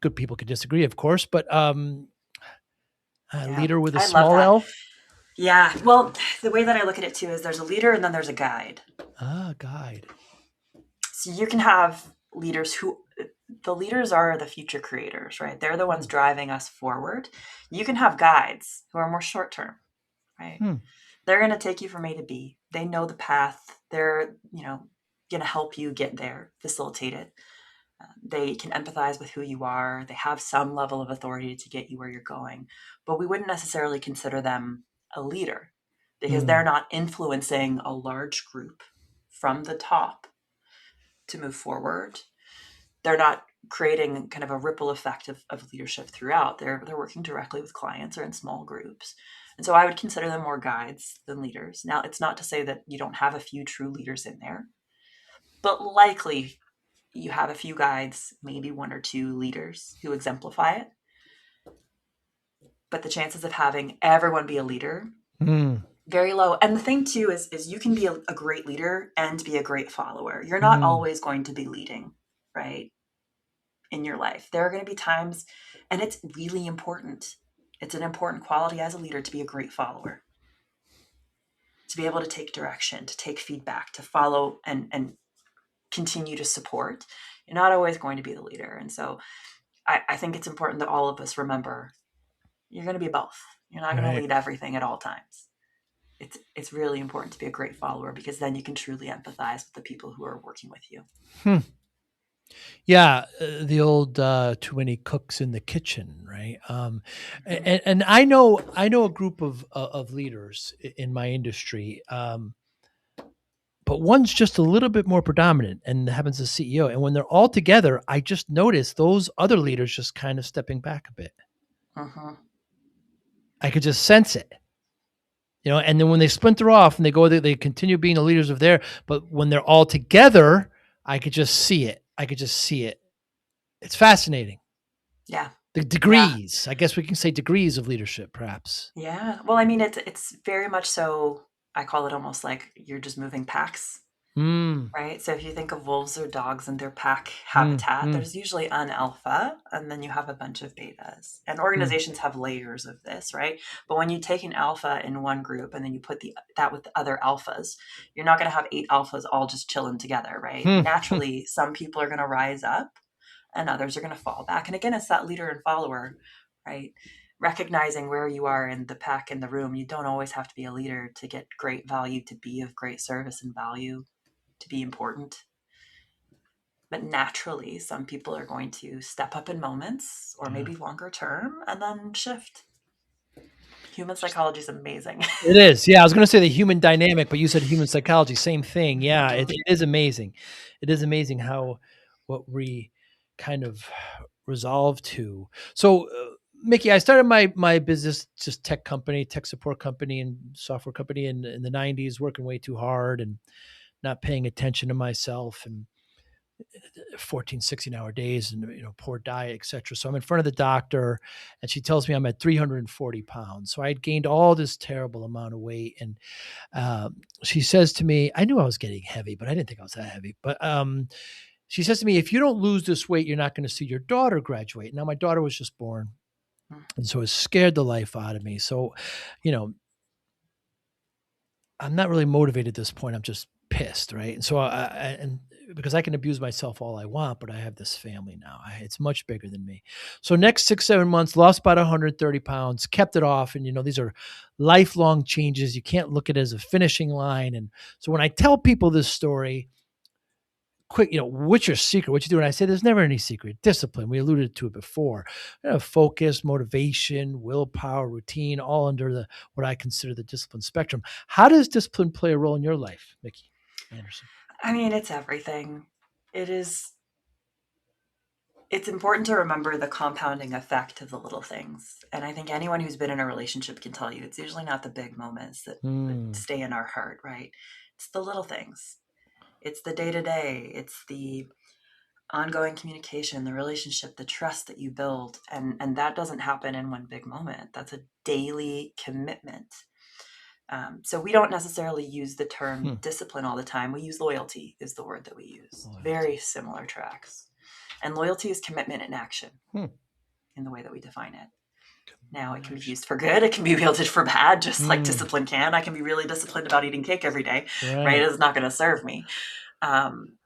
S1: good people could disagree, of course, but leader with a small L.
S2: Yeah. Well, the way that I look at it too is there's a leader and then there's a guide.
S1: Guide.
S2: So you can have leaders the leaders are the future creators, right? They're the ones driving us forward. You can have guides who are more short term, right? They're going to take you from A to B. They know the path. They're, going to help you get there, facilitate it. They can empathize with who you are. They have some level of authority to get you where you're going, but we wouldn't necessarily consider them a leader because they're not influencing a large group from the top to move forward. They're not creating kind of a ripple effect of leadership throughout. They're working directly with clients or in small groups. And so I would consider them more guides than leaders. Now, it's not to say that you don't have a few true leaders in there, but likely you have a few guides, maybe one or two leaders who exemplify it. But the chances of having everyone be a leader, very low. And the thing too is you can be a great leader and be a great follower. You're not always going to be leading, right? In your life. There are going to be times, and it's really important. It's an important quality as a leader to be a great follower, to be able to take direction, to take feedback, to follow and continue to support. You're not always going to be the leader. And so I think it's important that all of us remember you're going to be both. You're not going to lead everything at all times. It's really important to be a great follower because then you can truly empathize with the people who are working with you.
S1: Yeah, the old too many cooks in the kitchen, right? And I know a group of leaders in my industry, but one's just a little bit more predominant and happens as CEO. And when they're all together, I just notice those other leaders just kind of stepping back a bit. I could just sense it. And then when they splinter off and they continue being the leaders of but when they're all together, I could just see it. It's fascinating.
S2: Yeah.
S1: The degrees, I guess we can say degrees of leadership, perhaps.
S2: Yeah. Well, I mean, it's very much so. I call it almost like you're just moving packs, right? So if you think of wolves or dogs and their pack habitat, there's usually an alpha and then you have a bunch of betas. And organizations have layers of this, right? But when you take an alpha in one group and then you put that with the other alphas, you're not going to have 8 alphas all just chilling together, right? Naturally, some people are going to rise up and others are going to fall back. And again, it's that leader and follower, right? Recognizing where you are in the pack in the room. You don't always have to be a leader to get great value, to be of great service and value, to be important. But naturally, some people are going to step up in moments or maybe longer term and then shift. Human psychology is amazing.
S1: It is. Yeah, I was going to say the human dynamic, but you said human psychology, same thing. Yeah, it is amazing. It is amazing what we kind of resolve to. So, Mickey, I started my business, just tech support company and software company in the 90s, working way too hard and not paying attention to myself and 14, 16-hour days and poor diet, etc. So I'm in front of the doctor and she tells me I'm at 340 pounds. So I had gained all this terrible amount of weight. And she says to me, I knew I was getting heavy, but I didn't think I was that heavy. But she says to me, if you don't lose this weight, you're not going to see your daughter graduate. Now, my daughter was just born. And so it scared the life out of me. So, I'm not really motivated at this point. I'm just pissed. Right. And so because I can abuse myself all I want, but I have this family now. It's much bigger than me. So next 6-7 months, lost about 130 pounds, kept it off. And, these are lifelong changes. You can't look at it as a finishing line. And so when I tell people this story, quick, what's your secret? What you do? And I say, there's never any secret. Discipline. We alluded to it before. Focus, motivation, willpower, routine, all under what I consider the discipline spectrum. How does discipline play a role in your life, Mickey Anderson?
S2: I mean, it's everything. It's important to remember the compounding effect of the little things. And I think anyone who's been in a relationship can tell you it's usually not the big moments that stay in our heart, right? It's the little things. It's the day-to-day. It's the ongoing communication, the relationship, the trust that you build. And that doesn't happen in one big moment. That's a daily commitment. So we don't necessarily use the term discipline all the time. We use loyalty is the word that we use. Loyalty. Very similar tracks. And loyalty is commitment in action in the way that we define it. Now, it can be used for good. It can be wielded for bad, just like discipline can. I can be really disciplined about eating cake every day, right? It's not going to serve me. And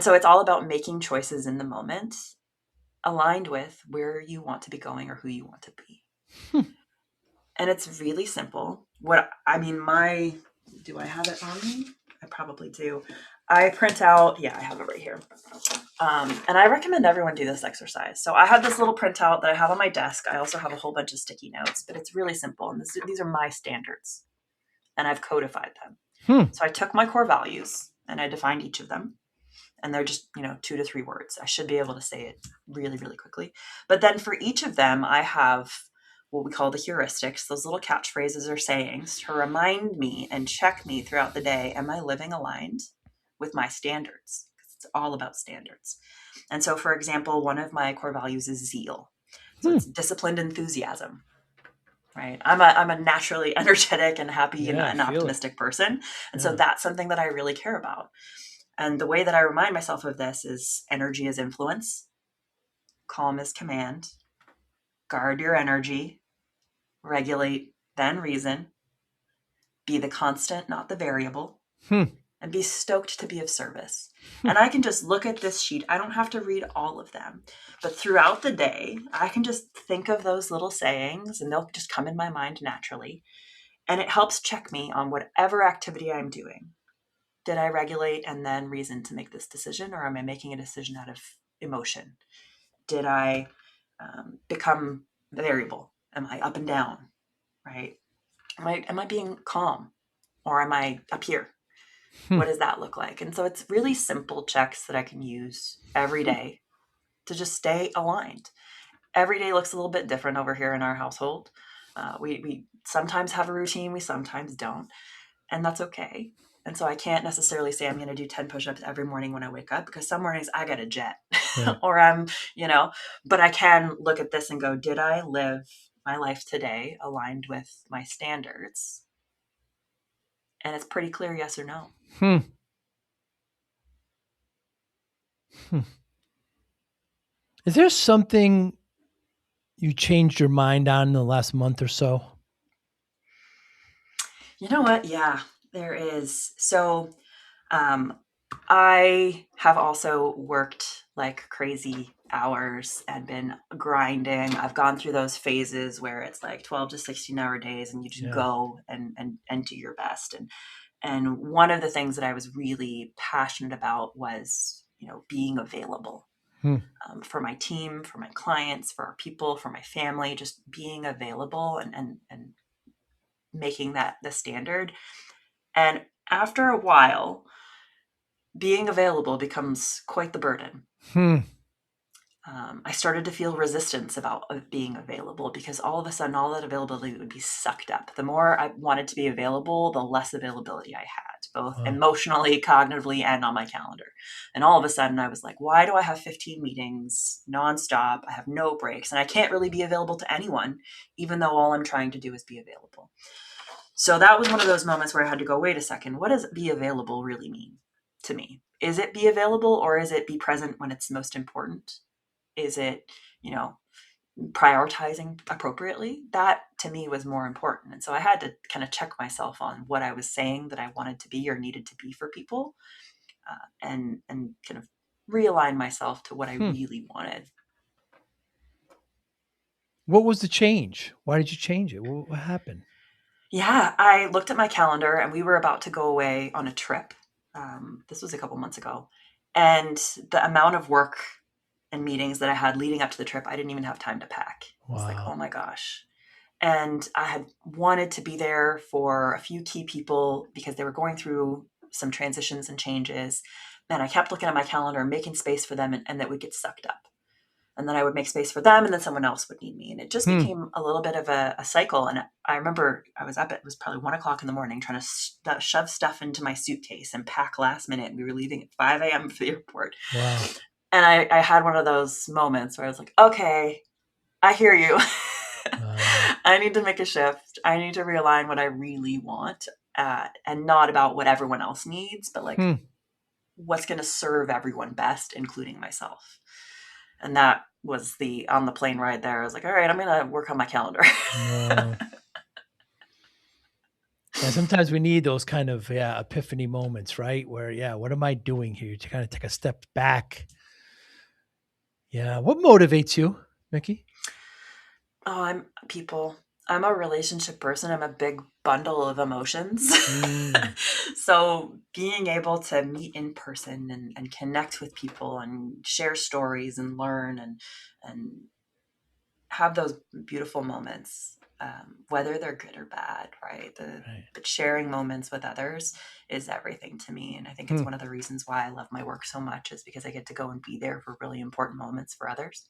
S2: so it's all about making choices in the moment aligned with where you want to be going or who you want to be. And it's really simple. Do I have it on me? I probably do. I print out, I have it right here. And I recommend everyone do this exercise. So I have this little printout that I have on my desk. I also have a whole bunch of sticky notes, but it's really simple. And these are my standards, and I've codified them. So I took my core values and I defined each of them. And they're just, 2 to 3 words. I should be able to say it really, really quickly. But then for each of them, I have what we call the heuristics, those little catchphrases or sayings to remind me and check me throughout the day. Am I living aligned with my standards? It's all about standards. And so, for example, one of my core values is zeal. So it's disciplined enthusiasm, right? I'm a naturally energetic and happy and optimistic person. And so that's something that I really care about. And the way that I remind myself of this is energy is influence, calm is command, guard your energy, regulate, then reason, be the constant, not the variable, and be stoked to be of service. And I can just look at this sheet. I don't have to read all of them, but throughout the day, I can just think of those little sayings and they'll just come in my mind naturally. And it helps check me on whatever activity I'm doing. Did I regulate and then reason to make this decision, or am I making a decision out of emotion? Did I become variable? Am I up and down, right? Am I being calm, or am I up here? What does that look like? And so it's really simple checks that I can use every day to just stay aligned. Every day looks a little bit different over here in our household. We sometimes have a routine, we sometimes don't, and that's okay. And so I can't necessarily say I'm going to do 10 push-ups every morning when I wake up, because some mornings I got a jet or but I can look at this and go, did I live my life today aligned with my standards? And it's pretty clear, yes or no.
S1: Is there something you changed your mind on in the last month or so?
S2: You know what? Yeah, there is. So I have also worked like crazy hours and been grinding. I've gone through those phases where it's like 12 to 16-hour days and you just go and do your best. And one of the things that I was really passionate about was, being available for my team, for my clients, for our people, for my family, just being available and making that the standard. And after a while, being available becomes quite the burden. I started to feel resistance about being available, because all of a sudden, all that availability would be sucked up. The more I wanted to be available, the less availability I had, both emotionally, cognitively, and on my calendar. And all of a sudden I was like, why do I have 15 meetings nonstop? I have no breaks, and I can't really be available to anyone, even though all I'm trying to do is be available. So that was one of those moments where I had to go, wait a second, what does be available really mean to me? Is it be available, or is it be present when it's most important? Is it, prioritizing appropriately? That to me was more important. And so I had to kind of check myself on what I was saying that I wanted to be or needed to be for people. and kind of realign myself to what I really wanted.
S1: What was the change? Why did you change it? What happened?
S2: Yeah, I looked at my calendar and we were about to go away on a trip. This was a couple months ago. And the amount of work and meetings that I had leading up to the trip, I didn't even have time to pack. I was like,
S1: Wow.
S2: oh my gosh. And I had wanted to be there for a few key people because they were going through some transitions and changes. And I kept looking at my calendar and making space for them, and that would get sucked up. And then I would make space for them, and then someone else would need me. And it just became a little bit of a cycle. And I remember I was up, it was probably 1 o'clock in the morning, trying to shove stuff into my suitcase and pack last minute. We were leaving at 5 a.m. for the airport.
S1: Wow.
S2: And I had one of those moments where I was like, okay, I hear you. I need to make a shift. I need to realign what I really want, and not about what everyone else needs, but like what's going to serve everyone best, including myself. And that was on the plane ride there. I was like, all right, I'm going to work on my calendar.
S1: Yeah, sometimes we need those kind of epiphany moments, right? Where what am I doing here? To kind of take a step back. Yeah. What motivates you, Mickey?
S2: Oh, I'm a relationship person. I'm a big bundle of emotions. So being able to meet in person and connect with people and share stories and learn and have those beautiful moments, whether they're good or bad, right? But sharing moments with others is everything to me. And I think it's one of the reasons why I love my work so much, is because I get to go and be there for really important moments for others,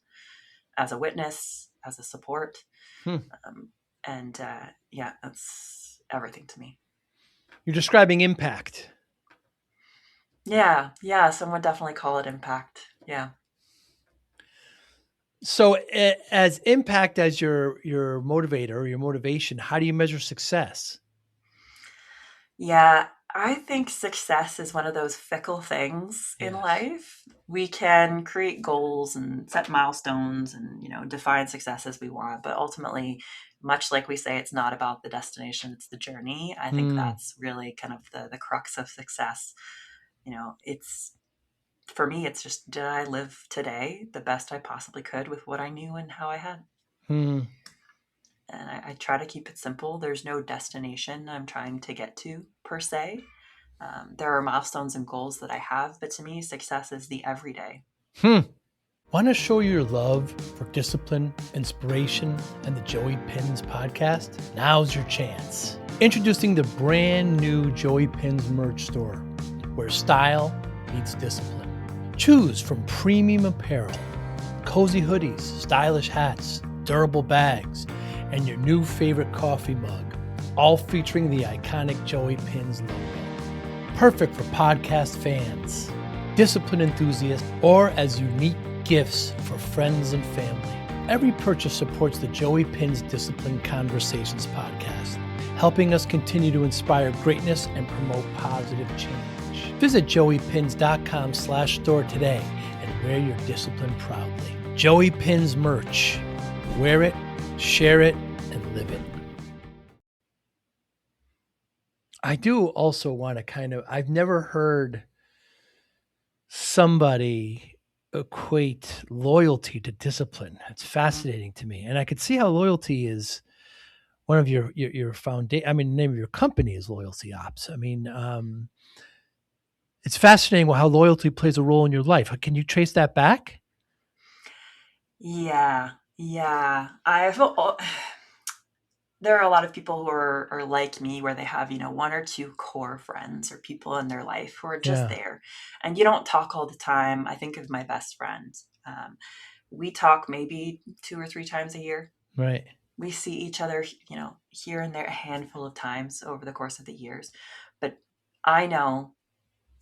S2: as a witness, as a support. That's everything to me.
S1: You're describing impact.
S2: Yeah. Some would definitely call it impact. Yeah.
S1: So as impact as your motivator or your motivation, how do you measure success?
S2: Yeah, I think success is one of those fickle things in life. We can create goals and set milestones and, define success as we want, but ultimately, much like we say, it's not about the destination, it's the journey. I think that's really kind of the crux of success. It's, for me, it's just, did I live today the best I possibly could with what I knew and how I had? And I try to keep it simple. There's no destination I'm trying to get to per se. There are milestones and goals that I have, but to me, success is the everyday.
S1: Want to show your love for discipline, inspiration, and the Joey Pinz podcast? Now's your chance. Introducing the brand new Joey Pinz merch store, where style meets discipline. Choose from premium apparel, cozy hoodies, stylish hats, durable bags, and your new favorite coffee mug, all featuring the iconic Joey Pinz logo. Perfect for podcast fans, discipline enthusiasts, or as unique gifts for friends and family. Every purchase supports the Joey Pinz Discipline Conversations podcast, helping us continue to inspire greatness and promote positive change. Visit joeypinz.com/store today and wear your discipline proudly. Joey Pinz merch. Wear it, share it, and live it. I do also want to I've never heard somebody equate loyalty to discipline. It's fascinating to me. And I could see how loyalty is one of your foundation. I mean, the name of your company is LoyaltyOps. I mean, it's fascinating how loyalty plays a role in your life. Can you trace that back?
S2: Yeah. There are a lot of people who are like me, where they have, one or two core friends or people in their life who are just there. And you don't talk all the time. I think of my best friend. We talk maybe 2 or 3 times a year.
S1: Right.
S2: We see each other, here and there a handful of times over the course of the years. But I know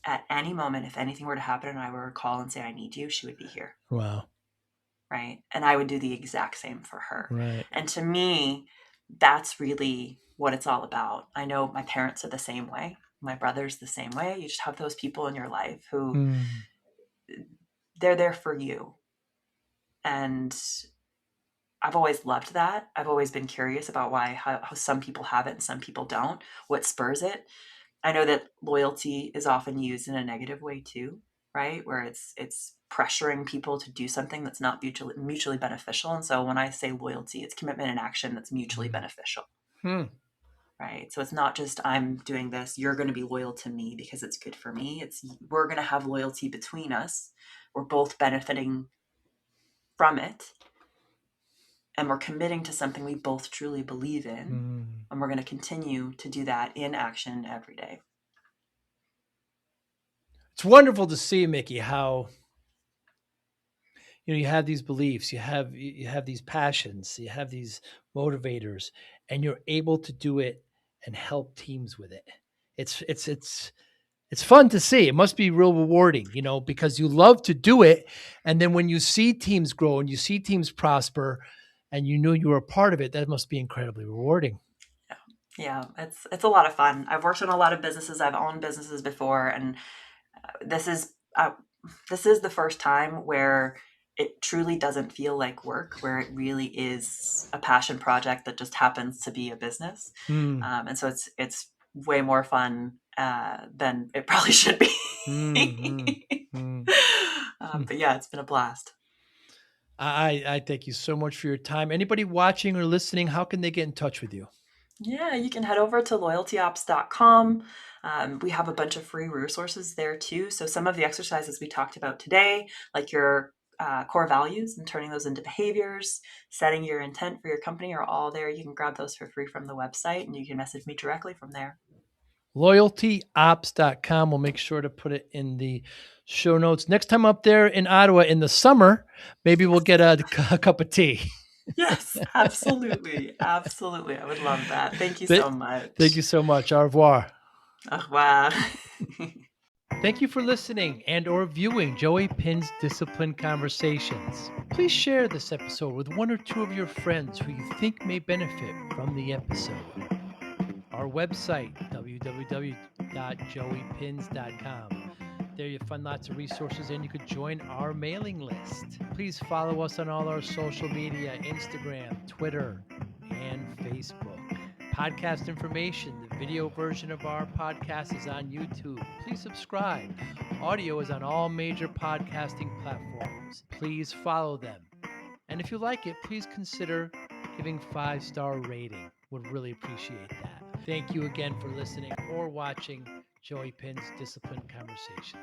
S2: at any moment, if anything were to happen and I were to call and say, I need you, she would be here.
S1: Wow.
S2: Right. And I would do the exact same for her.
S1: Right.
S2: And to me, that's really what it's all about. I know my parents are the same way. My brother's the same way. You just have those people in your life who they're there for you. And I've always loved that. I've always been curious about how some people have it and some people don't, what spurs it. I know that loyalty is often used in a negative way too, right? Where it's pressuring people to do something that's not mutually beneficial. And so when I say loyalty, it's commitment and action that's mutually beneficial. Right. So it's not just I'm doing this, you're going to be loyal to me because it's good for me. It's we're going to have loyalty between us. We're both benefiting from it. And we're committing to something we both truly believe in. And we're going to continue to do that in action every day.
S1: It's wonderful to see, Mickey, how you have these beliefs, you have these passions, you have these motivators, and you're able to do it and help teams with it. It's fun to see. It must be real rewarding, because you love to do it, and then when you see teams grow and you see teams prosper, and you know you were a part of it, that must be incredibly rewarding.
S2: Yeah, it's a lot of fun. I've worked in a lot of businesses. I've owned businesses before, and this is the first time where it truly doesn't feel like work, where it really is a passion project that just happens to be a business. And so it's way more fun than it probably should be. But yeah, it's been a blast.
S1: I thank you so much for your time. Anybody watching or listening, how can they get in touch with you?
S2: Yeah, you can head over to LoyaltyOps.com. We have a bunch of free resources there too. So some of the exercises we talked about today, like your core values and turning those into behaviors, setting your intent for your company, are all there. You can grab those for free from the website, and you can message me directly from there.
S1: LoyaltyOps.com. We'll make sure to put it in the show notes. Next time up there in Ottawa in the summer, maybe we'll get a cup of tea.
S2: Yes, absolutely. Absolutely. I would love that. Thank you so much.
S1: Thank you so much. Au revoir.
S2: Au revoir.
S1: Thank you for listening and or viewing Joey Pinz Discipline Conversations. Please share this episode with one or two of your friends who you think may benefit from the episode. Our website, www.joeypinz.com. There you'll find lots of resources, and you could join our mailing list. Please follow us on all our social media, Instagram, Twitter, and Facebook. Podcast information, the video version of our podcast is on YouTube. Please subscribe. Audio is on all major podcasting platforms. Please follow them. And if you like it, please consider giving 5-star rating. Would really appreciate that. Thank you again for listening or watching Joey Pinz Discipline Conversations.